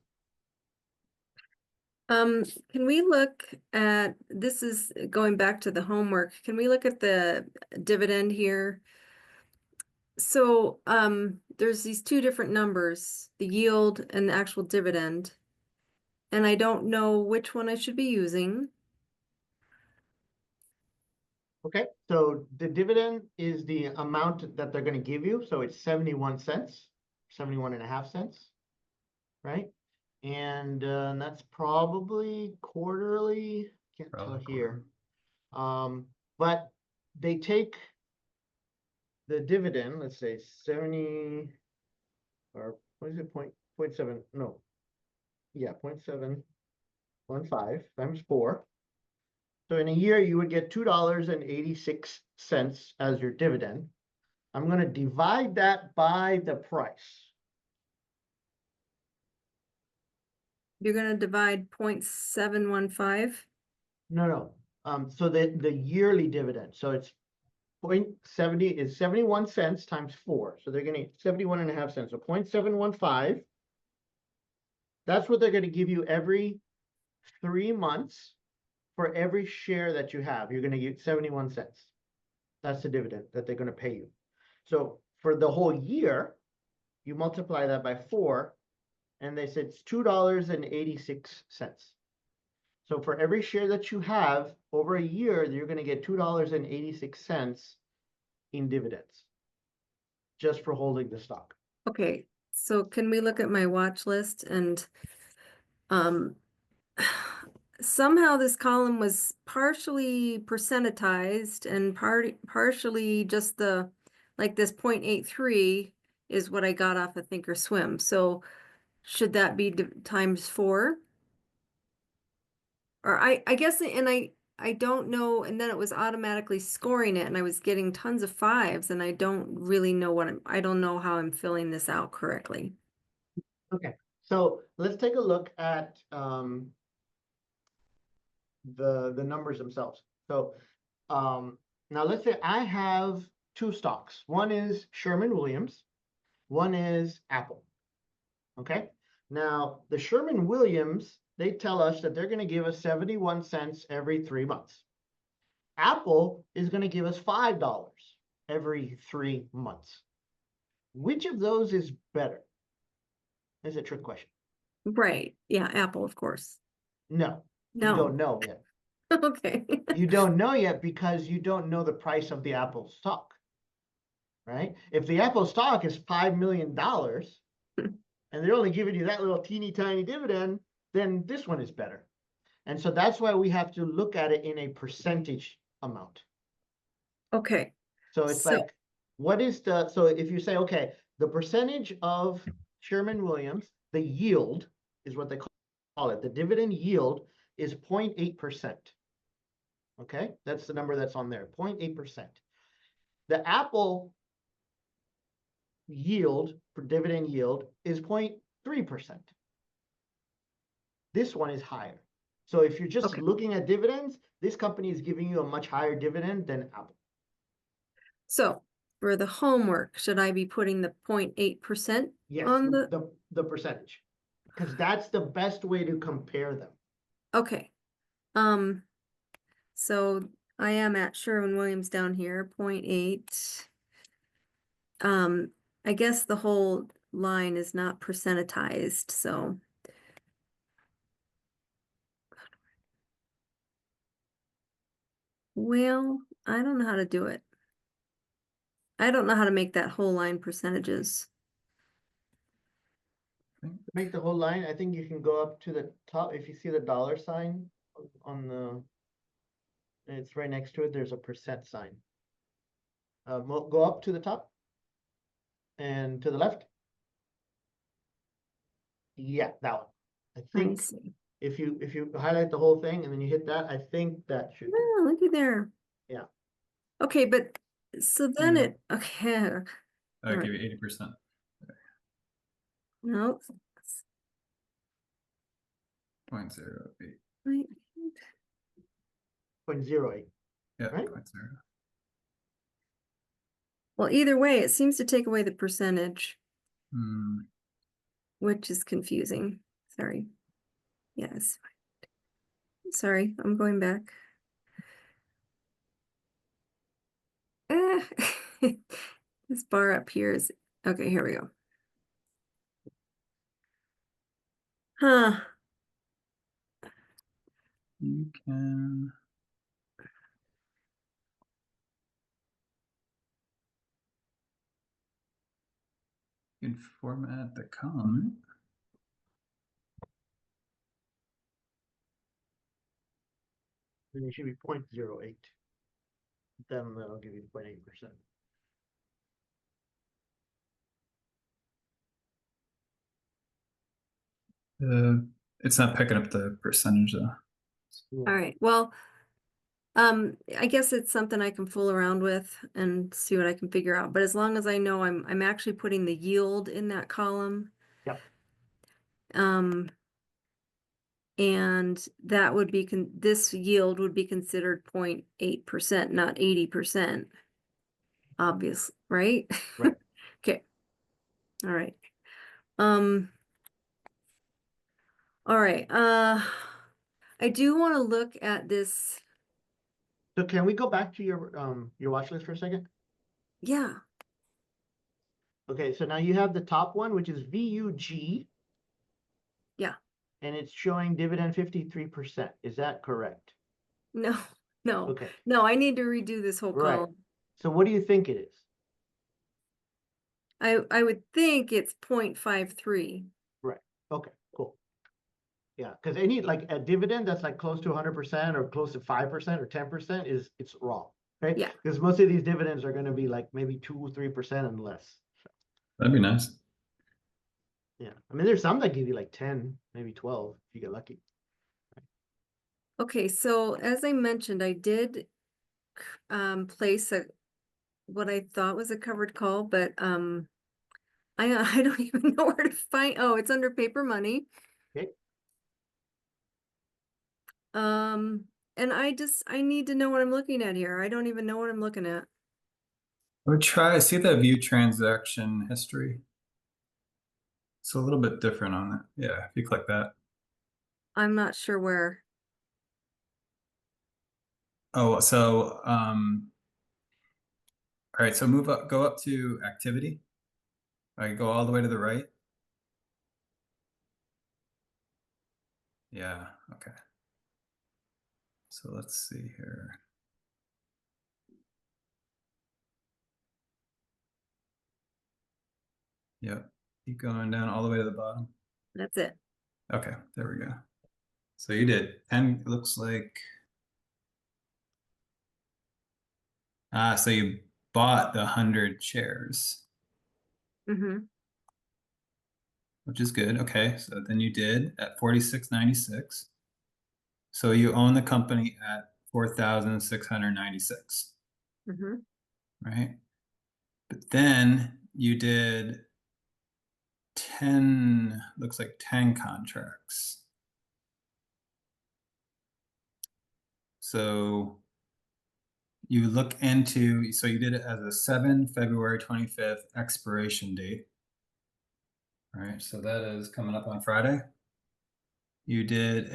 Mhm. Can we look at, this is going back to the homework. Can we look at the dividend here? So, there's these two different numbers, the yield and the actual dividend. And I don't know which one I should be using. Okay, so the dividend is the amount that they're going to give you. So it's 71 cents, 71 and a half cents, right? And that's probably quarterly. Can't tell Probably here. But they take the dividend, let's say 70, or what is it, point seven, no. Yeah, 0.715 times 4. So in a year, you would get $2.86 as your dividend. I'm going to divide that by the price. You're going to divide 0.715. No. So the yearly dividend. So it's 0.70 is 71 cents times 4. So they're going to get 71 and a half cents. So 0.715. That's what they're going to give you every 3 months for every share that you have. You're going to get 71 cents. That's the dividend that they're going to pay you. So for the whole year, you multiply that by 4, and they said it's $2.86. So for every share that you have over a year, you're going to get $2.86 in dividends just for holding the stock. Okay, so can we look at my watch list and um somehow this column was partially percentized and partially just the like this 0.83 is what I got off of Thinkorswim. So should that be times 4? Or I guess, and I don't know, and then it was automatically scoring it and I was getting tons of 5s and I don't really know I don't know how I'm filling this out correctly. Okay, so let's take a look at the numbers themselves. So now let's say I have 2 stocks. One is Sherman-Williams, one is Apple. Okay, now the Sherman-Williams, they tell us that they're going to give us 71 cents every 3 months. Apple is going to give us $5 every 3 months. Which of those is better? That's a trick question. Right. Yeah, Apple, of course. No, you No. don't know yet. Okay. You don't know yet because you don't know the price of the Apple stock, right? If the Apple stock is $5 million and they're only giving you that little teeny tiny dividend, then this one is better. And so that's why we have to look at it in a percentage amount. Okay. So it's like, so if you say, okay, the percentage of Sherman-Williams, the yield is what they call it. The dividend yield is 0.8%. Okay, that's the number that's on there, 0.8%. The Apple yield for dividend yield is 0.3%. This one is higher. So if you're just looking at dividends, this company is giving you a much higher dividend than Apple. So for the homework, should I be putting the 0.8% Yes, on the percentage, because that's the best way to compare them. Okay. So I am at Sherwin-Williams down here, 0.8. I guess the whole line is not percentized, so. Well, I don't know how to do it. I don't know how to make that whole line percentages. To make the whole line, I think you can go up to the top. If you see the dollar sign on the, it's right next to it, there's a percent sign. Go up to the top and to the left. Yeah, that one. I Let me think see. if you highlight the whole thing and then you hit that, I think that should do. Oh, looky there. Yeah. Okay, but so then Yeah. it, okay, I'll All give right. you 80%. no. 0.08. Wait, 0.08, Yeah, right? 0.0. well, either way, it seems to take away the percentage, Hmm. which is confusing. Sorry. Yes. Sorry, I'm going back. Eh, this bar up here is, okay, here we go. Huh, You can format the column. Then it should be 0.08. Then that'll give you 0.8%. It's not picking up the percentage though. all right, well, I guess it's something I can fool around with and see what I can figure out, but as long as I know I'm actually putting the yield in that column. Yep. Um, and that would be, this yield would be considered 0.8%, not 80%. Obvious, right? Right. Okay. All right. Um, all right. I do want to look at this. So can we go back to your watch list for a second? Yeah. Okay, so now you have the top one, which is VUG. Yeah. And it's showing dividend 53%. Is that correct? No, no, Okay, no, I need to redo this whole right. column. So what do you think it is? I would think it's 0.53. Right. Okay, cool. Yeah, because any like a dividend that's like close to 100% or close to 5% or 10% it's wrong, right? Yeah. Because most of these dividends are going to be like maybe 2 or 3% and less. That'd be nice. Yeah, I mean there's some that give you like 10, maybe 12 if you get lucky. Okay, so as I mentioned, I did place what I thought was a covered call, but I don't even know where to find. Oh, it's under paper money. Okay. And I need to know what I'm looking at here. I don't even know what I'm looking at. Or try see the view transaction history. It's a little bit different on that. Yeah, if you click that. I'm not sure where. Oh, so all right, so move up, go up to activity. All right, go all the way to the right. Yeah, okay. So let's see here. Yep, keep going down all the way to the bottom. That's it. Okay, there we go. So you did 10, it looks like. So you bought the 100 shares, Mm-hmm. which is good. Okay, so then you did at 46.96. So you own the company at 4,696, Mm-hmm. right? But then you did 10, looks like 10 contracts. So you look into, so you did it as a 7 February 25th expiration date. All right, so that is coming up on Friday. You did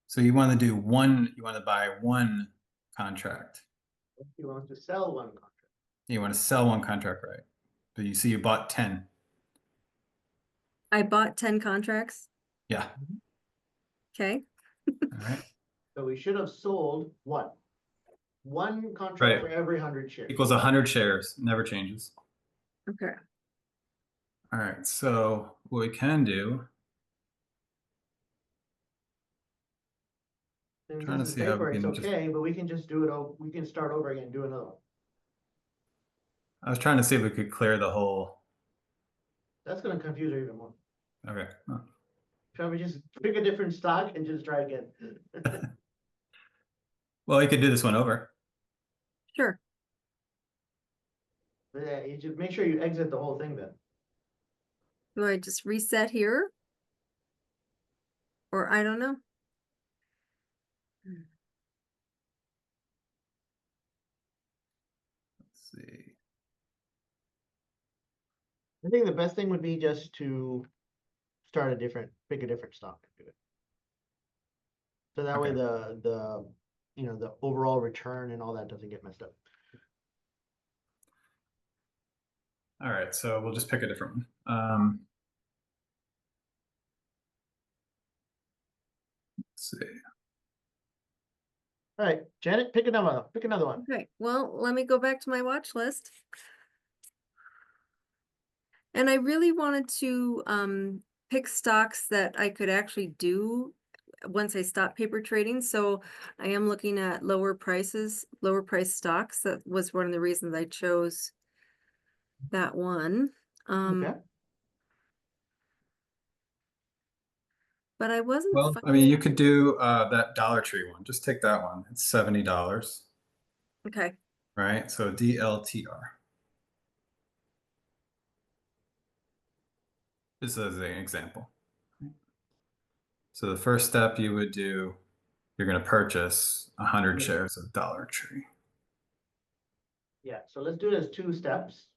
so you want to do one, you want to buy one contract. He wants to sell one contract. You want to sell one contract, right? But you see you bought 10. I bought 10 contracts. Yeah. Okay. All right. So we should have sold what? One contract Right. for every 100 shares. Equals 100 shares. Never changes. Okay. All right. So what we can do, Since trying to this is see how we paper, it's can just, okay, but we can just do it. We can start over again, do another one. I was trying to see if we could clear the whole. That's going to confuse her even more. Okay. Oh. Shall we just pick a different stock and just try again? Well, you could do this one over. Sure. But yeah, you just make sure you exit the whole thing then. Do I just reset here? Or I don't know. Let's see. I think the best thing would be just to pick a different stock and do it. So that way Okay. the overall return and all that doesn't get messed up. All right. So we'll just pick a different one. Let's see. All right, Janet, pick another one. Okay, well, let me go back to my watch list. And I really wanted to pick stocks that I could actually do once I stop paper trading. So I am looking at lower price stocks. That was one of the reasons I chose that one. Okay. But I wasn't Well, I mean, you could do that Dollar Tree one. Just take that one. It's $70, okay. right? So DLTR. Just as an example. So the first step you would do, you're going to purchase 100 shares of Dollar Tree. Yeah, so let's do it as 2 steps.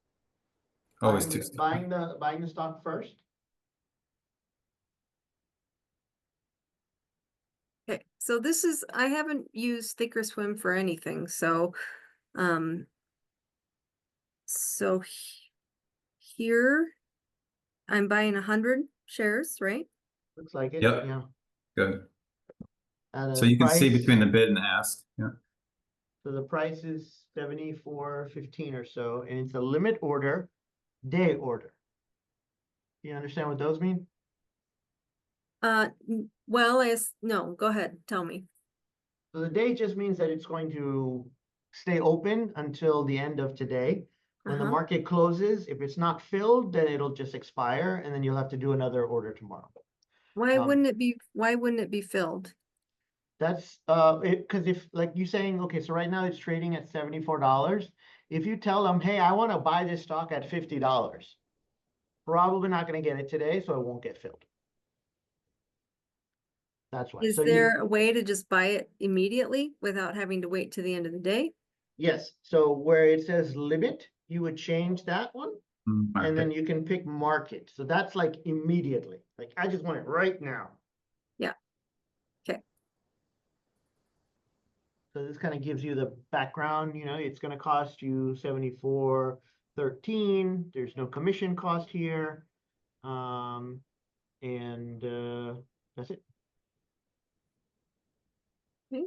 Always 2 steps. Buying the stock first. Okay, so this is, I haven't used Thinkorswim for anything, so so here I'm buying 100 shares, right? Looks like it. Yep. Yeah. Good. And So you can see between the bid and the ask. Yeah. So the price is 74.15 or so, and it's a limit order, day order. You understand what those mean? Well, no, go ahead, tell me. So the day just means that it's going to stay open until the end of today. When the market closes, if it's not filled, then it'll just expire, and then you'll have to do another order tomorrow. Why wouldn't it be filled? That's because if like you saying, okay, so right now it's trading at $74. If you tell them, hey, I want to buy this stock at $50, probably not going to get it today, so it won't get filled. That's why. Is So there a way to just buy it immediately without having to wait to the end of the day? yes. So where it says limit, you would change that one, and then you can pick market. So that's like immediately. Like I just want it right now. Yeah. Okay. So this kind of gives you the background. It's going to cost you $74.13. There's no commission cost here, and that's it. Okay.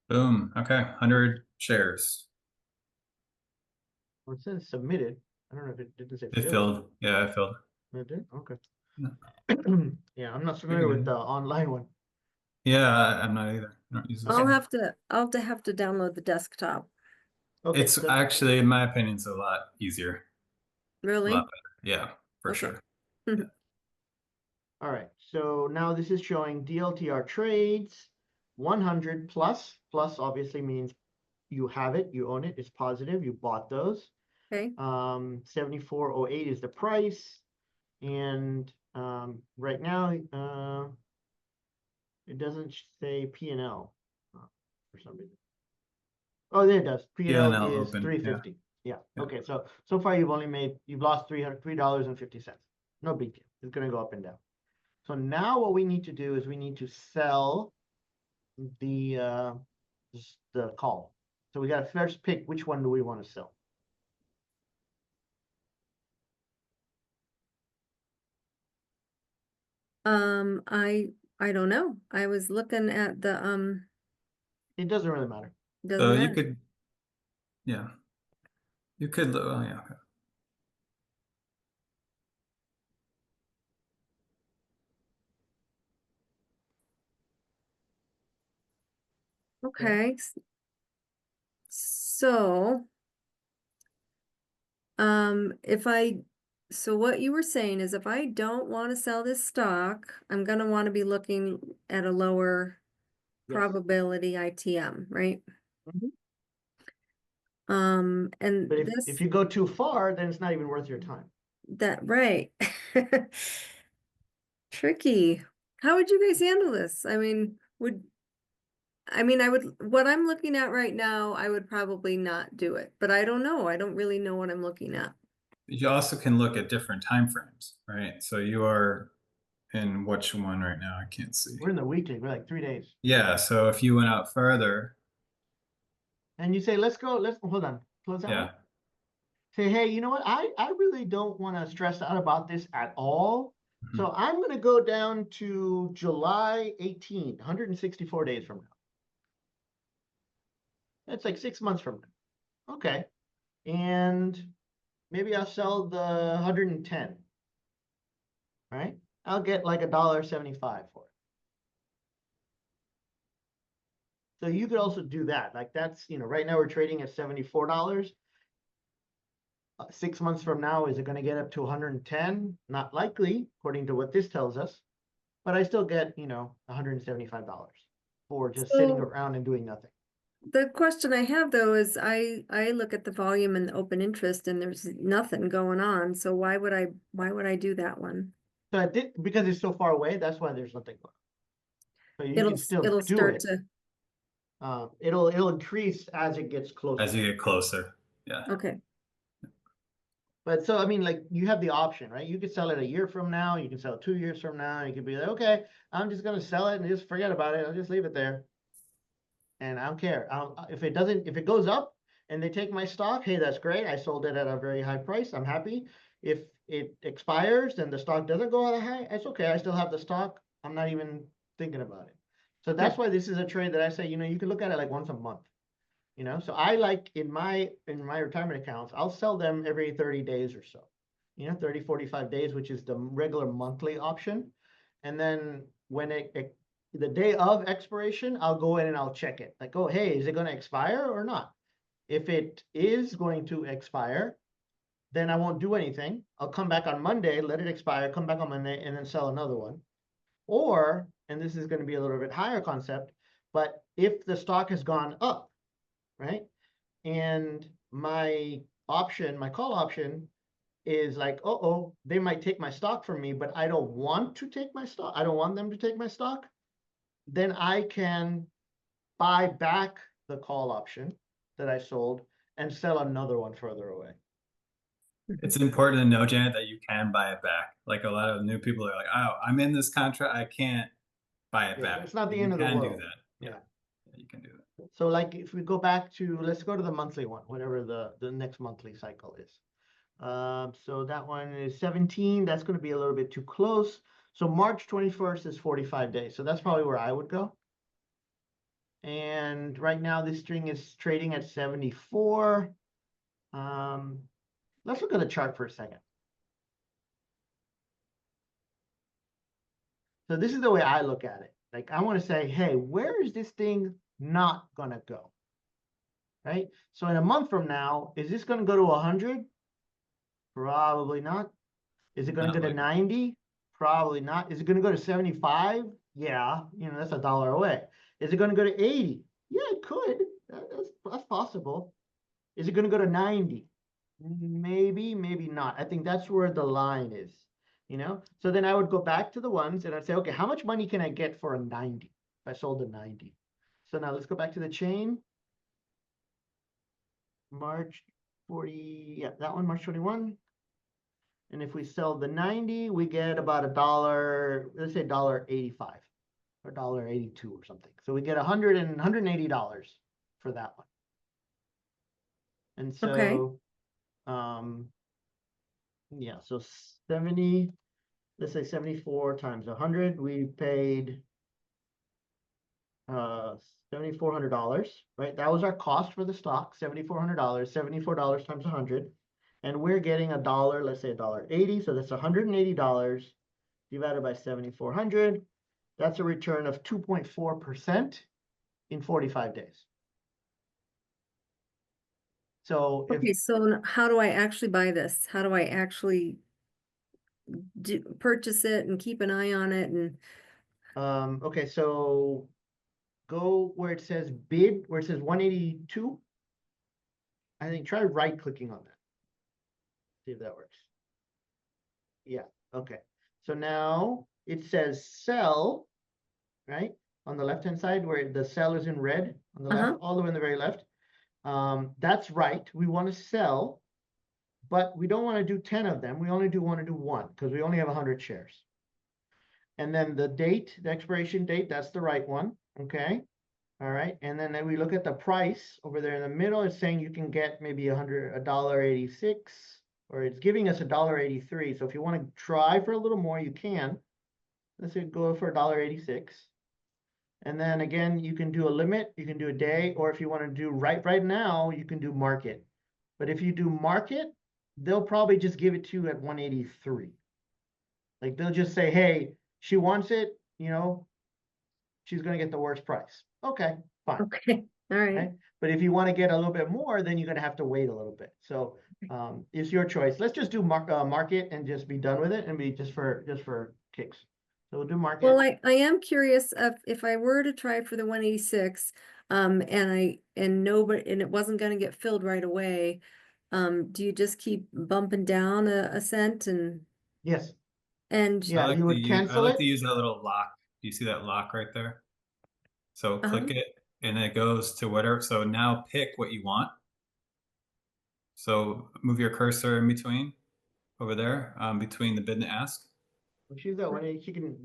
Boom. Okay. 100 shares. Well, it says submitted. I don't know if it didn't say It filled. filled. Yeah, it filled. It did? Okay. Yeah. Yeah, I'm not familiar with the online one. Yeah, I'm not either. I don't use this I'll one. have to download the desktop. Okay. It's actually, in my opinion, it's a lot easier. A Really? lot better. Yeah, for Okay. sure. All right. So now this is showing DLTR trades 100 plus. Plus obviously means you have it, you own it, it's positive, you bought those. Okay. 74.08 is the price. And right now it doesn't say P&L for some reason. Oh, there it does. P&L is open, $3.50. Yeah. Yeah. Okay. So far you've lost $3.50. No big deal. It's going to go up and down. So now what we need to do is we need to sell the call. So we got to first pick which one do we want to sell. I don't know. I was looking at the It doesn't really matter. doesn't So you matter. could, yeah, you could, oh yeah, okay. Okay. So if so what you were saying is if I don't want to sell this stock, I'm gonna want to be looking at a lower Yes. probability ITM, right? Mhm. And But if this you go too far, then it's not even worth your time. that right. Tricky. How would you guys handle this? I mean, I would, what I'm looking at right now, I would probably not do it, but I don't know. I don't really know what I'm looking at. You also can look at different time frames, right? So you are in which one right now? I can't see. We're in the weekly. We're like 3 days. Yeah, so if you went out further, And you say, let's go. Let's hold on. Close that one. yeah. Say, hey, you know what? I really don't want to stress out about this at all. Mhm. So I'm going to go down to July 18, 164 days from now. That's like 6 months from now. Okay. And maybe I'll sell the 110. Right? I'll get like $1.75 for it. So you could also do that. Like that's, right now we're trading at $74. 6 months from now, is it going to get up to 110? Not likely, according to what this tells us. But I still get, $175 for just sitting So around and doing nothing. the question I have though is I look at the volume and the open interest and there's nothing going on. So why would I do that one? So I did, because it's so far away, that's why there's nothing going on. So you can still It'll do start it. to It'll increase as it gets closer. As you get closer. Yeah. okay. But so, I mean, like you have the option, right? You could sell it a year from now. You can sell it 2 years from now. You could be like, okay, I'm just going to sell it and just forget about it. I'll just leave it there. And I don't care. If it goes up and they take my stock, hey, that's great. I sold it at a very high price. I'm happy. If it expires and the stock doesn't go at a high, it's okay. I still have the stock. I'm not even thinking about it. So that's why this is a trade that I say, you can look at it like once a month. So I like in my retirement accounts, I'll sell them every 30 days or so, 30, 45 days, which is the regular monthly option. And then when the day of expiration, I'll go in and I'll check it. Like, oh, hey, is it going to expire or not? If it is going to expire, then I won't do anything. I'll come back on Monday, let it expire, come back on Monday, and then sell another one. Or, and this is going to be a little bit higher concept, but if the stock has gone up, right? And my call option is like, they might take my stock from me, but I don't want to take my stock. I don't want them to take my stock. Then I can buy back the call option that I sold and sell another one further away. It's important to know, Janet, that you can buy it back. Like a lot of new people are like, oh, I'm in this contract, I can't buy it back. It's not the You end of the can do world. that. Yeah, you can do that. So like if we go back to, let's go to the monthly one, whatever the next monthly cycle is. So that one is 17. That's going to be a little bit too close. So March 21st is 45 days. So that's probably where I would go. And right now this string is trading at 74. Let's look at the chart for a second. So this is the way I look at it. Like I want to say, hey, where is this thing not going to go? Right? So in a month from now, is this going to go to 100? Probably not. Is it going to Not go to likely. 90? Probably not. Is it going to go to 75? Yeah, that's $1 away. Is it going to go to 80? Yeah, it could. That's possible. Is it going to go to 90? Maybe, maybe not. I think that's where the line is, So then I would go back to the ones and I'd say, okay, how much money can I get for a 90 if I sold a 90? So now let's go back to the chain. March 40, yeah, that one, March 21. And if we sell the 90, we get about $1, let's say $1.85 or $1.82 or something. So we get $180 for that one. And Okay. so, yeah, so 70, let's say 74 times 100, we paid $7,400, right? That was our cost for the stock, $7,400, $74 times 100. And we're getting a dollar, let's say $1.80, so that's $180 divided by 7,400. That's a return of 2.4% in 45 days. So if Okay, so how do I actually buy this? How do I actually purchase it and keep an eye on it? And okay, so go where it says bid, where it says 182. I think try right clicking on that. See if that works. Yeah, okay. So now it says sell, right? On the left-hand side where the cell is in red, on the left, all the way on the very left. That's right. We want to sell, but we don't want to do 10 of them. We only want to do one because we only have 100 shares. And then the date, the expiration date, that's the right one. Okay. All right. And then we look at the price over there in the middle. It's saying you can get maybe $1.86, or it's giving us $1.83. So if you want to try for a little more, you can. Let's say go for $1.86. And then again, you can do a limit, you can do a day, or if you want to do right now, you can do market. But if you do market, they'll probably just give it to you at 183. Like they'll just say, hey, she wants it, you know, she's going to get the worst price. Okay, fine. okay, all right. Right? But if you want to get a little bit more, then you're going to have to wait a little bit. So it's your choice. Let's just do market and just be done with it and be just for kicks. So we'll do market. Well, I am curious if I were to try for the 186, and it wasn't gonna get filled right away, do you just keep bumping down a cent Yes. and Yeah, you would I cancel like it. to use that little lock. Do you see that lock right there? So Uh-huh. click it and it goes to whatever. So now pick what you want. So move your cursor in between over there, between the bid and ask. Choose that one. You can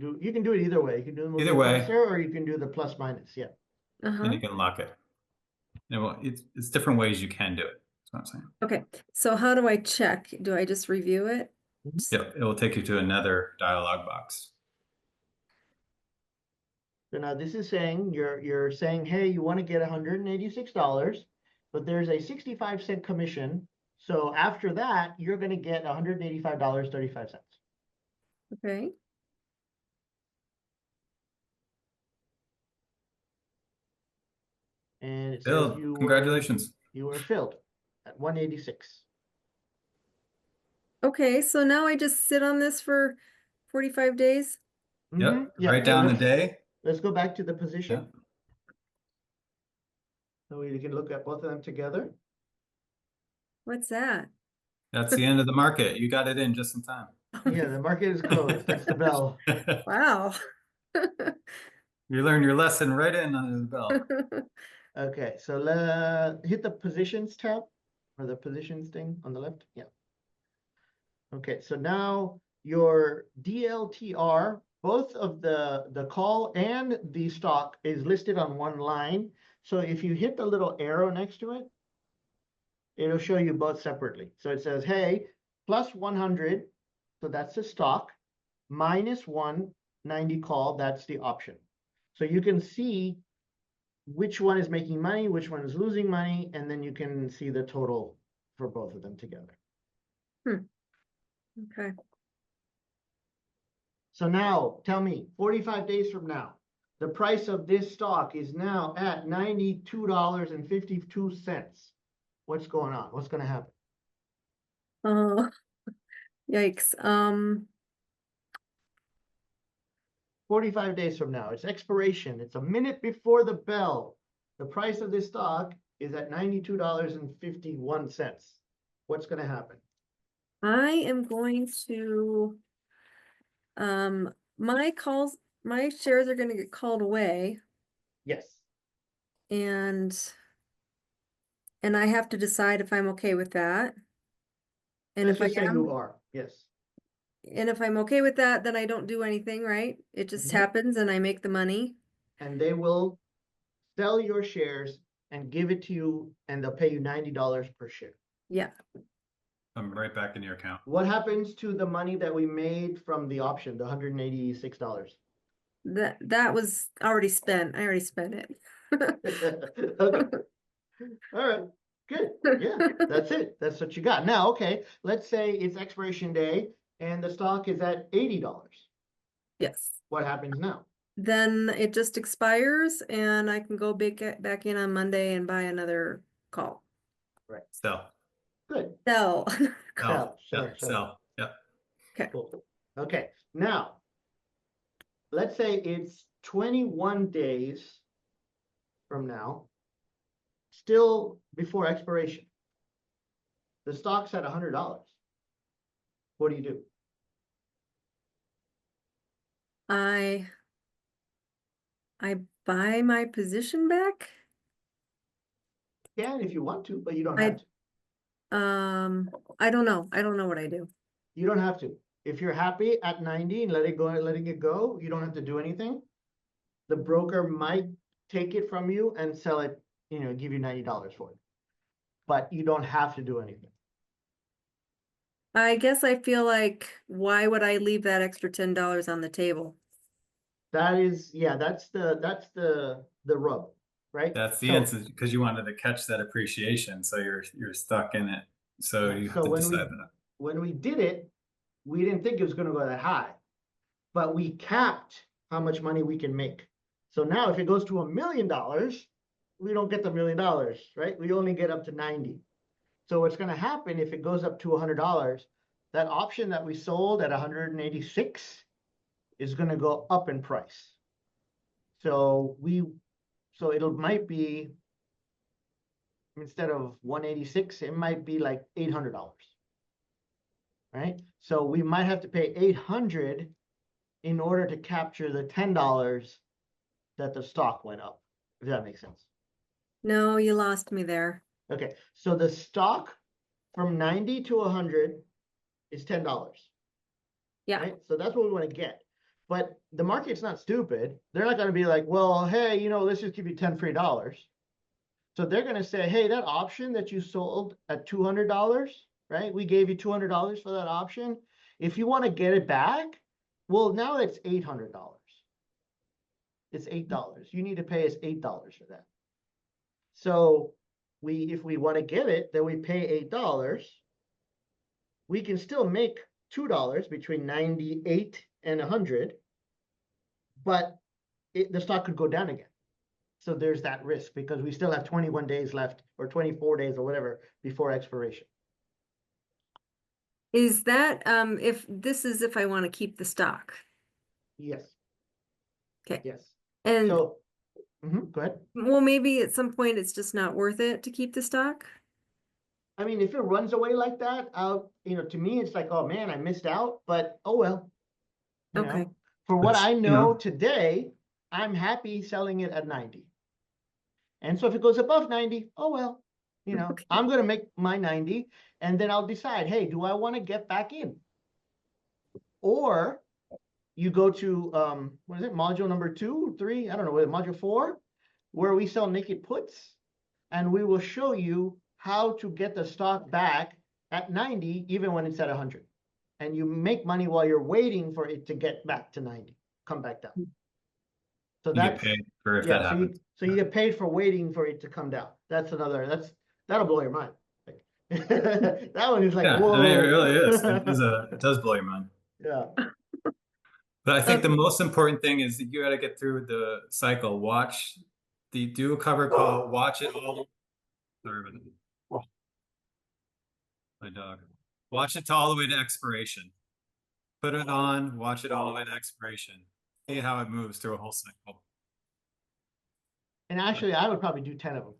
do it either way. You can do the move Either your way. cursor, or you can do the plus minus. Yeah. Then you can lock it. And well, it's different ways you can do it. That's what I'm saying. Okay, so how do I check? Do I just review it? Yep, it will take you to another dialog box. So now this is saying you're saying, hey, you want to get $186, but there's a 65-cent commission. So after that, you're going to get $185.35. Okay. And it says Bill, congratulations. you were filled at 186. Okay, so now I just sit on this for 45 days? Yep, Yeah. write down the day. Let's go back to the position. Yep. So we can look at both of them together. What's that? That's the end of the market. You got it in just in time. Yeah, the market is closed. That's the bell. Wow. You learned your lesson right in under the bell. Okay, so hit the positions tab, or the positions thing on the left. Yeah. Okay, so now your DLTR, both of the call and the stock is listed on one line. So if you hit the little arrow next to it, it'll show you both separately. So it says, hey, plus 100, so that's the stock, minus 190 call, that's the option. So you can see which one is making money, which one is losing money, and then you can see the total for both of them together. Okay. So now tell me, 45 days from now, the price of this stock is now at $92.52. What's going on? What's going to happen? Yikes. 45 days from now, it's expiration. It's a minute before the bell. The price of this stock is at $92.51. What's going to happen? I am going to, my shares are gonna get called away Yes. and I have to decide if I'm okay with that. And Let's if I just say am, you are. Yes. and if I'm okay with that, then I don't do anything, right? It just Mhm. happens and I make the money. And they will sell your shares and give it to you, and they'll pay you $90 per share. Yeah. I'm right back in your account. What happens to the money that we made from the option, the $186? That was already spent. I already spent it. Okay, all right, good. Yeah, that's it. That's what you got. Now, okay, let's say it's expiration day and the stock is at $80. Yes. What happens now? Then it just expires and I can go back in on Monday and buy another call. Right, Sell. good. Sell. Sell. Sell, Yeah, sell. sell. Yeah. Okay. Cool. Okay, now, let's say it's 21 days from now, still before expiration. The stock's at $100. What do you do? I buy my position back. You can if you want to, but you don't I have to. I don't know. I don't know what I do. You don't have to. If you're happy at 90 and letting it go, you don't have to do anything. The broker might take it from you and sell it, give you $90 for it. But you don't have to do anything. I guess I feel like why would I leave that extra $10 on the table? That is, yeah, that's the rub, right? That's the So answer because you wanted to catch that appreciation, so you're stuck in it. So yeah, you have so to decide that. when we did it, we didn't think it was going to go that high, but we capped how much money we can make. So now if it goes to $1 million, we don't get the $1 million, right? We only get up to 90. So what's going to happen if it goes up to $100, that option that we sold at 186 is going to go up in price. So it might be, instead of 186, it might be like $800, right? So we might have to pay 800 in order to capture the $10 that the stock went up, if that makes sense. No, you lost me there. Okay, so the stock from 90 to 100 is $10. Yeah. Right? So that's what we want to get. But the market's not stupid. They're not going to be like, well, hey, let's just give you 10 free dollars. So they're going to say, hey, that option that you sold at $200, right? We gave you $200 for that option. If you want to get it back, well, now it's $800. It's $8. You need to pay us $8 for that. So if we want to get it, then we pay $8. We can still make $2 between 98 and 100, but the stock could go down again. So there's that risk because we still have 21 days left or 24 days or whatever before expiration. Is that if I want to keep the stock? Yes. Okay. Yes. And So, go ahead. well, maybe at some point it's just not worth it to keep the stock. I mean, if it runs away like that, to me, it's like, oh man, I missed out, but oh well. Okay. For what Which, I know today, I'm happy selling it at 90. And so if it goes above 90, oh well, Okay. I'm going to make my 90 and then I'll decide, hey, do I want to get back in? Or you go to, what is it, module number 2, 3, I don't know, module 4, where we sell naked puts, and we will show you how to get the stock back at 90, even when it's at 100. And you make money while you're waiting for it to get back to 90, come back down. So you get paid for if that happens. So you get paid for waiting for it to come down. That'll blow your mind. That one is like, Yeah, whoa. I mean, it really is. It does blow your mind. Yeah. But I think the most important thing is that you got to get through the cycle. Do a cover call, watch it all. Sorry about that. My dog. Watch it all the way to expiration. Put it on, watch it all the way to expiration. See how it moves through a whole cycle. And actually, I would probably do 10 of them.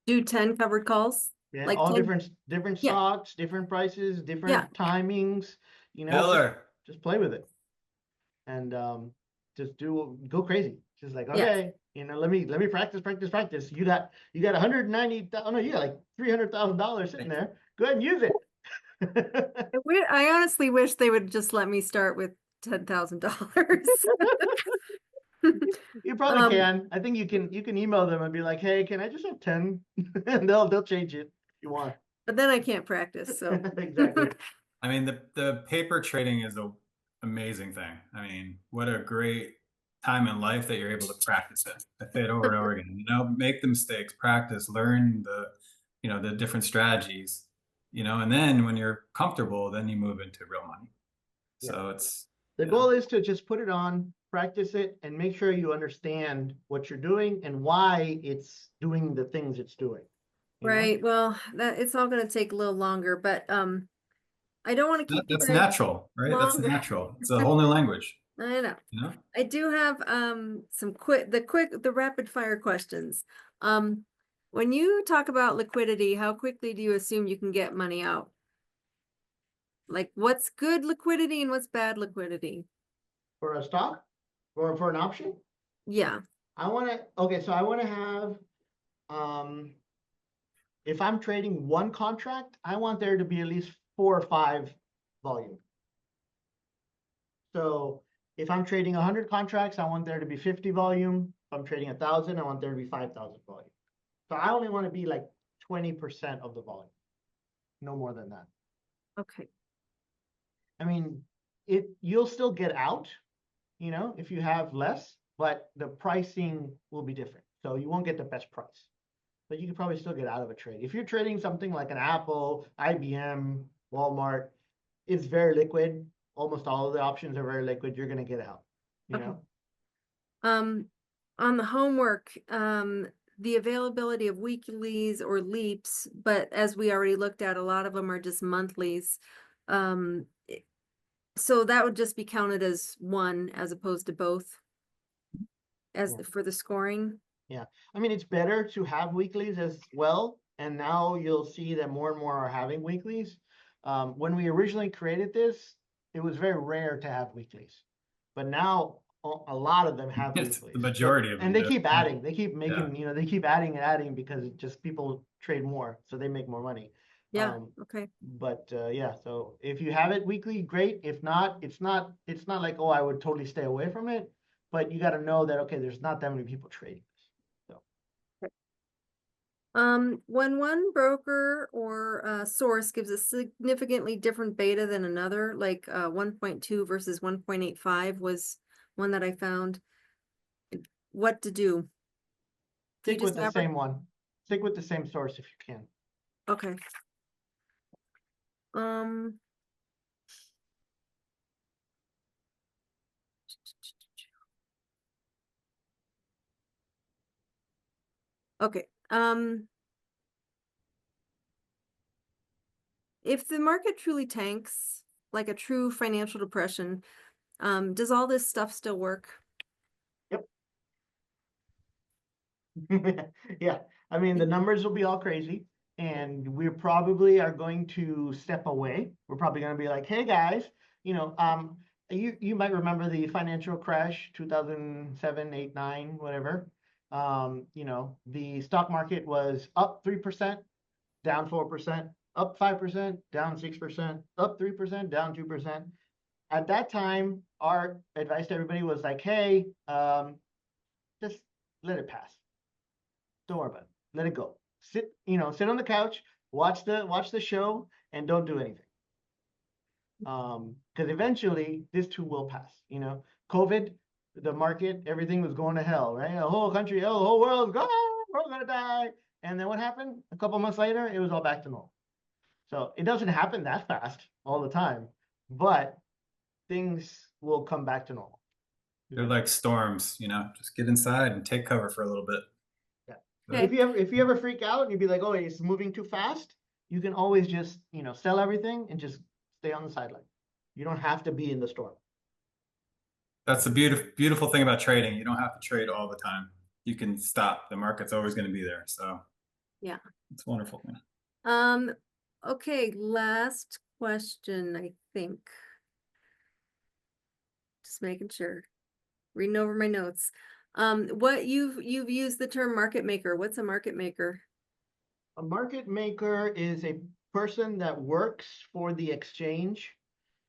Do 10 covered calls? Yeah, Like all 10? different Yeah. stocks, different prices, different timings. Miller. Just play with it, and just go crazy. Just like, Yeah. okay, let me practice. You got 190. Oh no, you got like $300,000 sitting there. Go ahead and use it. I honestly wish they would just let me start with $10,000. You probably Um, can. I think you can email them and be like, hey, can I just have 10? And they'll change it if you want. but then I can't practice, so. Exactly. I mean, the paper trading is a amazing thing. I mean, what a great time in life that you're able to practice it. I say it over and over again. You know, make the mistakes, practice, learn the different strategies. And then when you're comfortable, then you move into real money. Yeah. So it's The goal is to just put it on, practice it, and make sure you understand what you're doing and why it's doing the things it's doing. You know? Right, well, it's all gonna take a little longer, but I don't want to keep you that's guys natural, right? That's longer. natural. It's a whole new language. I know. You know. I do have the rapid fire questions. When you talk about liquidity, how quickly do you assume you can get money out? Like what's good liquidity and what's bad liquidity? For a stock or for an option, Yeah. I want to, okay, so I want to have, if I'm trading one contract, I want there to be at least 4 or 5 volume. So if I'm trading 100 contracts, I want there to be 50 volume. If I'm trading 1,000, I want there to be 5,000 volume. So I only want to be like 20% of the volume, no more than that. Okay. I mean, you'll still get out, if you have less, but the pricing will be different. So you won't get the best price, but you can probably still get out of a trade. If you're trading something like an Apple, IBM, Walmart, it's very liquid. Almost all of the options are very liquid. You're going to get out, you Okay. know? On the homework, the availability of weeklies or leaps, but as we already looked at, a lot of them are just monthlies. So that would just be counted as one as opposed to both for the scoring. Yeah. I mean, it's better to have weeklies as well. And now you'll see that more and more are having weeklies. When we originally created this, it was very rare to have weeklies. But now a lot of them have It's the weeklies. majority of And them they do. keep adding. They keep making, Yeah. they keep adding and adding because just people trade more, so they make more money. Yeah, okay. But yeah, so if you have it weekly, great. If not, it's not like, oh, I would totally stay away from it. But you got to know that, okay, there's not that many people trading this. When one broker or source gives a significantly different beta than another, like 1.2 versus 1.85 was one that I found. What to do? Do you Stick with just the same one. Stick with the same source if you can. Okay. Um, okay. If the market truly tanks, like a true financial depression, does all this stuff still work? Yep. Yeah. I mean, the numbers will be all crazy, and we probably are going to step away. We're probably going to be like, hey guys, you might remember the financial crash, 2007, 8, 9, whatever. The stock market was up 3%, down 4%, up 5%, down 6%, up 3%, down 2%. At that time, our advice to everybody was like, hey, just let it pass. Don't worry about it. Let it go. Sit on the couch, watch the show, and don't do anything. Because eventually this too will pass. COVID, the market, everything was going to hell, right? The whole country, the whole world's gone, we're all gonna die. And then what happened? A couple months later, it was all back to normal. So it doesn't happen that fast all the time, but things will come back to normal. They're like storms, just get inside and take cover for a little bit. Yeah. Okay. If you ever freak out and you'd be like, oh, it's moving too fast, you can always just, sell everything and just stay on the sideline. You don't have to be in the storm. That's the beautiful thing about trading. You don't have to trade all the time. You can stop. The market's always going to be there. So Yeah. it's wonderful. Okay, last question, I think. Just making sure. Reading over my notes. What you've used the term market maker. What's a market maker? A market maker is a person that works for the exchange,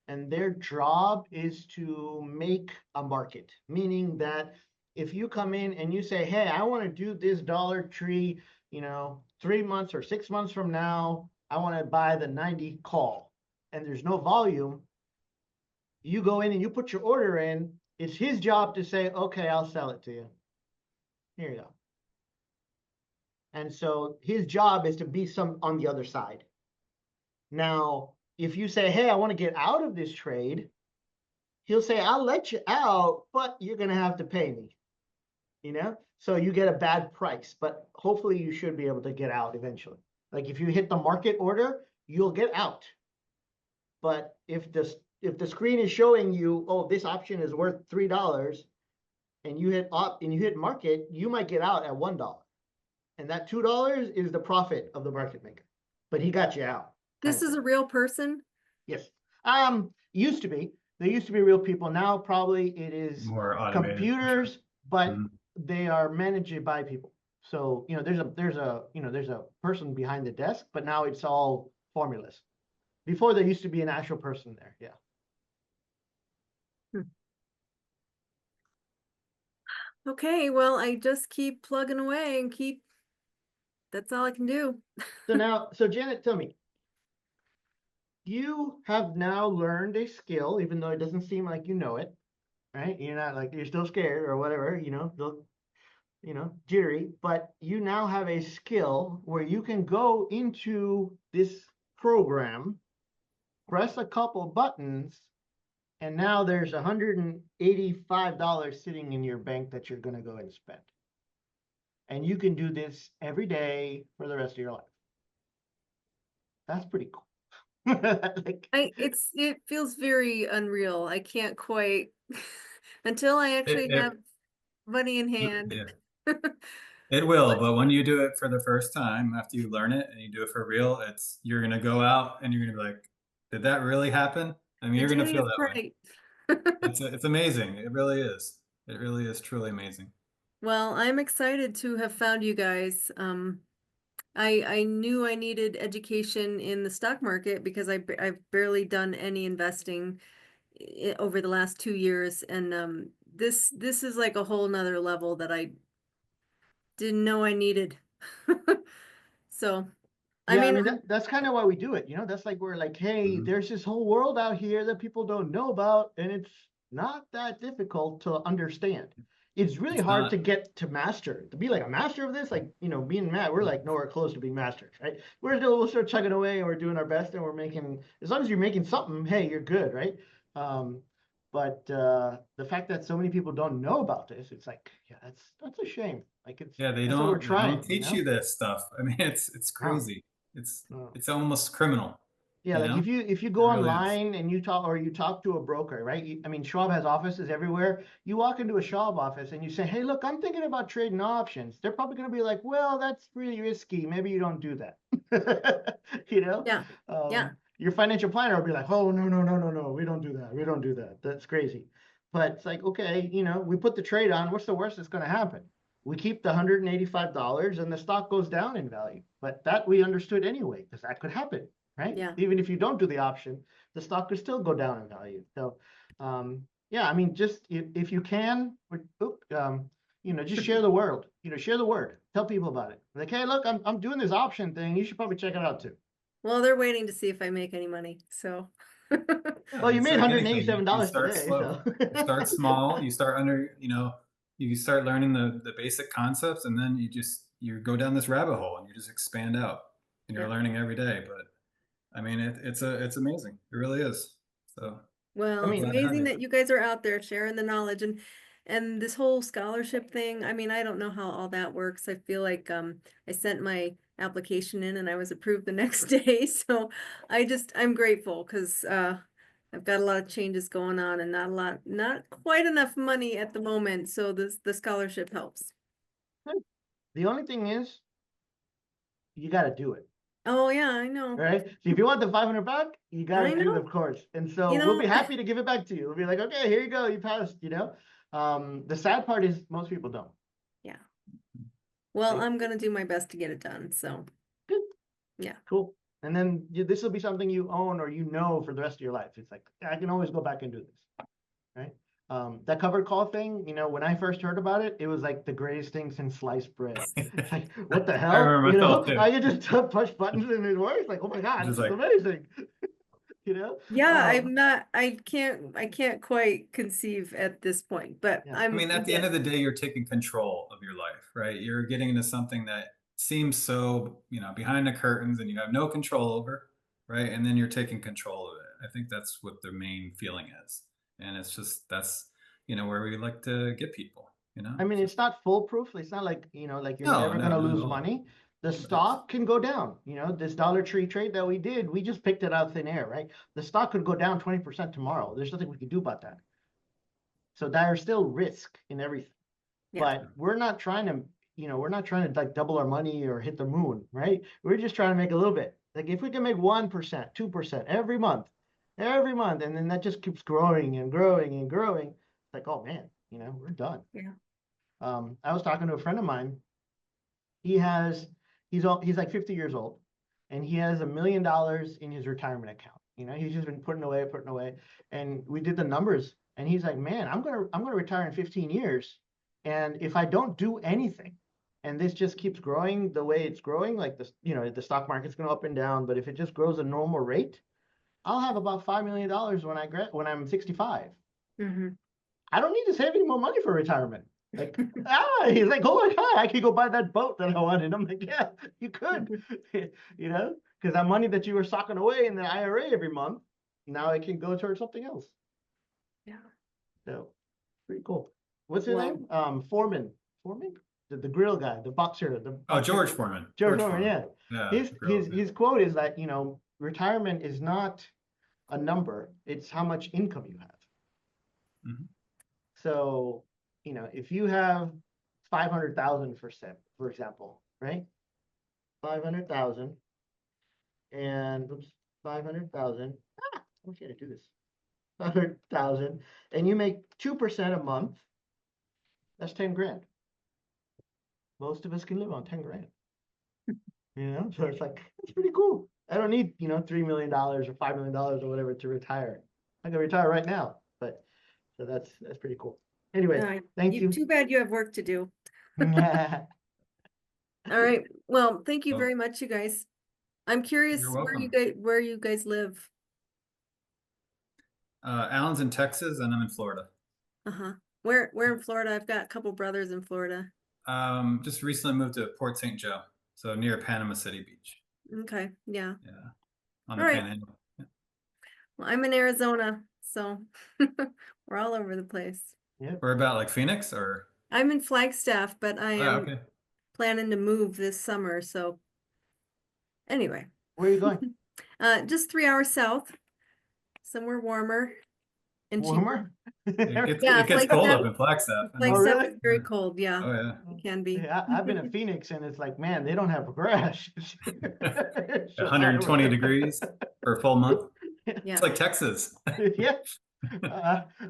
and their job is to make a market, meaning that if you come in and you say, hey, I want to do this Dollar Tree, 3 months or 6 months from now, I want to buy the 90 call, and there's no volume, you go in and you put your order in, it's his job to say, okay, I'll sell it to you. Here you go. And so his job is to be some on the other side. Now, if you say, hey, I want to get out of this trade, he'll say, I'll let you out, but you're going to have to pay me. So you get a bad price, but hopefully you should be able to get out eventually. Like if you hit the market order, you'll get out. But if the screen is showing you, oh, this option is worth $3, and you hit market, you might get out at $1. And that $2 is the profit of the market maker. But he got you out. This is a real person? Yes. Used to be. There used to be real people. Now probably it is More automated. computers, but Mhm. they are managed by people. So, there's a person behind the desk, but now it's all formulas. Before there used to be an actual person there. Yeah. Okay, well, I just keep plugging away and that's all I can do. So Janet, tell me, you have now learned a skill, even though it doesn't seem like you know it, right? You're not like, you're still scared or whatever, jittery, but you now have a skill where you can go into this program, press a couple buttons, and now there's $185 sitting in your bank that you're going to go and spend. And you can do this every day for the rest of your life. That's pretty cool. It feels very unreal. I can't quite until I actually have money in hand. Yeah. It will, but when you do it for the first time, after you learn it and you do it for real, you're gonna go out and you're gonna be like, did that really happen? I mean, you're gonna feel that way. It's amazing. It really is. It really is truly amazing. Well, I'm excited to have found you guys. I knew I needed education in the stock market because I've barely done any investing over the last 2 years, and this is like a whole nother level that I didn't know I needed. So, I Yeah, I mean, mean that's kind of why we do it. That's like we're like, hey, Mhm. there's this whole world out here that people don't know about, and it's not that difficult to understand. It's really It's hard to not. get to master, to be like a master of this. Like, me and Matt, we're like nowhere close to being masters, right? We'll start chugging away and we're doing our best and we're making, as long as you're making something, hey, you're good, right? But the fact that so many people don't know about this, it's like, yeah, that's a shame. Like Yeah, that's what we're they don't trying, teach you this stuff. I mean, it's No, crazy. It's no. it's almost criminal, Yeah, you like know? if you go It really is. online and you talk to a broker, right? I mean, Schwab has offices everywhere. You walk into a Schwab office and you say, "Hey, look, I'm thinking about trading options." They're probably going to be like, "Well, that's really risky. Maybe you don't do that." You know, yeah, yeah, your financial planner will be like, "Oh, no, no, no, no, no. We don't do that. We don't do that. That's crazy." But it's like, okay, we put the trade on. What's the worst that's going to happen? We keep the $185 and the stock goes down in value. But that we understood anyway, because that could happen, right? yeah. Even if you don't do the option, the stock could still go down in value. So, yeah, I mean, just if you can, just share the world. Share the word. Tell people about it. Like, hey, look, I'm doing this option thing. You should probably check it out too. Well, they're waiting to see if I make any money, so. Yeah, Well, you it's made like anything. You $187 start today, slow. so. You start small. You start you start learning the basic concepts, and then you go down this rabbit hole, and you just expand out, and you're Yeah. learning every day. But I mean, it's amazing. It really is. So Well, I I'm it's mean, glad to have amazing you. that you guys are out there sharing the knowledge and this whole scholarship thing. I mean, I don't know how all that works. I feel like I sent my application in and I was approved the next day. So I'm grateful because I've got a lot of changes going on and not quite enough money at the moment. So the scholarship helps. the only thing is, you got to do it. Oh yeah, I know. Right? So if you want the 500 back, you got I to do the know. course. And so You we'll know, be happy to give it back to you. We'll be like, okay, here you go. You passed. The sad part is most people don't. yeah. Well, Right? I'm gonna do my best to get it done. So Good. yeah. Cool. And then this will be something you own or for the rest of your life. It's like, I can always go back and do this, right? That covered call thing, when I first heard about it, it was like the greatest thing since sliced bread. It's like, what the I hell? remember myself too. I could just push buttons and it works. Like, oh my God, Just this is like, amazing. Yeah, Um, I can't quite conceive at this point, but Yeah. I mean, at the end of the day, you're taking control of your life, right? You're getting into something that seems so, behind the curtains and you have no control over, right? And then you're taking control of it. I think that's what the main feeling is. And it's just, that's, where we like to get people, I mean, it's not foolproof. It's not like, like you're No, never no, going to not at lose all. money. The But it's, stock can go down. This Dollar Tree trade that we did, we just picked it out of thin air, right? The stock could go down 20% tomorrow. There's nothing we can do about that. So there's still risk in everything. Yeah. But we're not trying to, like double our money or hit the moon, right? We're just trying to make a little bit. Like if we can make 1%, 2% every month, and then that just keeps growing and growing and growing. It's like, oh man, we're done. Yeah. I was talking to a friend of mine. He's like 50 years old, and he has $1 million in his retirement account. He's just been putting away, and we did the numbers, and he's like, man, I'm gonna retire in 15 years, and if I don't do anything, and this just keeps growing the way it's growing, like this, the stock market's going up and down, but if it just grows a normal rate, I'll have about $5 million when I'm 65. Mm-hmm. I don't need to save any more money for retirement. Like, he's like, oh my God, I could go buy that boat that I wanted. I'm like, yeah, you could, because that money that you were socking away in the IRA every month, now it can go towards something else. Yeah. So, pretty cool. What's his Well, name? Foreman. Foreman? The grill guy, the boxer. George Foreman. George Foreman, yeah. Yeah. His quote is that, retirement is not a number, it's how much income you have. Mm-hmm. So, if you have 500,000 for example, right? 500,000 and 500,000. I'm going to do this. 500,000 and you make 2% a month. That's 10 grand. Most of us can live on 10 grand. So it's like, it's pretty cool. I don't need, $3 million or $5 million or whatever to retire. I can retire right now, but so that's pretty cool. Anyway, thank you. Too bad you have work to do. Yeah. All right. Well, thank you very much, you guys. I'm curious You're where you guys live. Alan's in Texas and I'm in Florida. Uh-huh. Where in Florida? I've got a couple brothers in Florida. Just recently moved to Port St. Joe, so near Panama City Beach. Okay. Yeah. Yeah. On the All right. Panhandle. Yeah. Well, I'm in Arizona, so we're all over the place. Yeah. We're about like Phoenix or? I'm in Flagstaff, but I am Okay. planning to move this summer. So anyway. Where are you going? Just 3 hours south, somewhere warmer and cheaper. Warmer? It Yeah, gets cold up in Flagstaff. Flagstaff really? is very cold. Yeah, Oh yeah. it can be. Yeah, I've been in Phoenix and it's like, man, they don't have grass. 120 degrees for a full month. Yeah. It's like Texas. Yeah.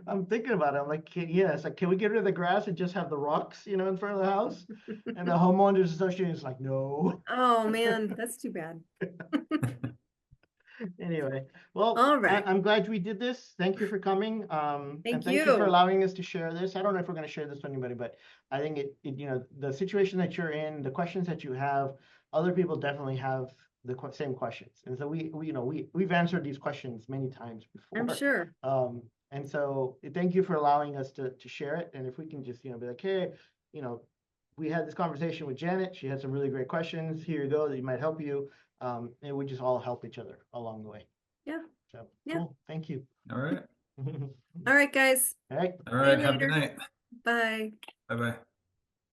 I'm thinking about it. I'm like, yeah, it's like, can we get rid of the grass and just have the rocks, in front of the house? And the homeowners association is like, no. Oh man, that's too bad. Anyway, well, All right. I'm glad we did this. Thank you for coming. And Thank thank you for you. allowing us to share this. I don't know if we're going to share this with anybody, but I think the situation that you're in, the questions that you have, other people definitely have the same questions. And so we've answered these questions many times before. I'm sure. And so thank you for allowing us to share it. And if we can just, be like, hey, we had this conversation with Janet. She had some really great questions. Here you go. That might help you. And we just all help each other along the way. Yeah. So Yeah. cool. Thank you. All right. All right, guys. All right. All right. you Have a good later. night. Bye. Bye-bye.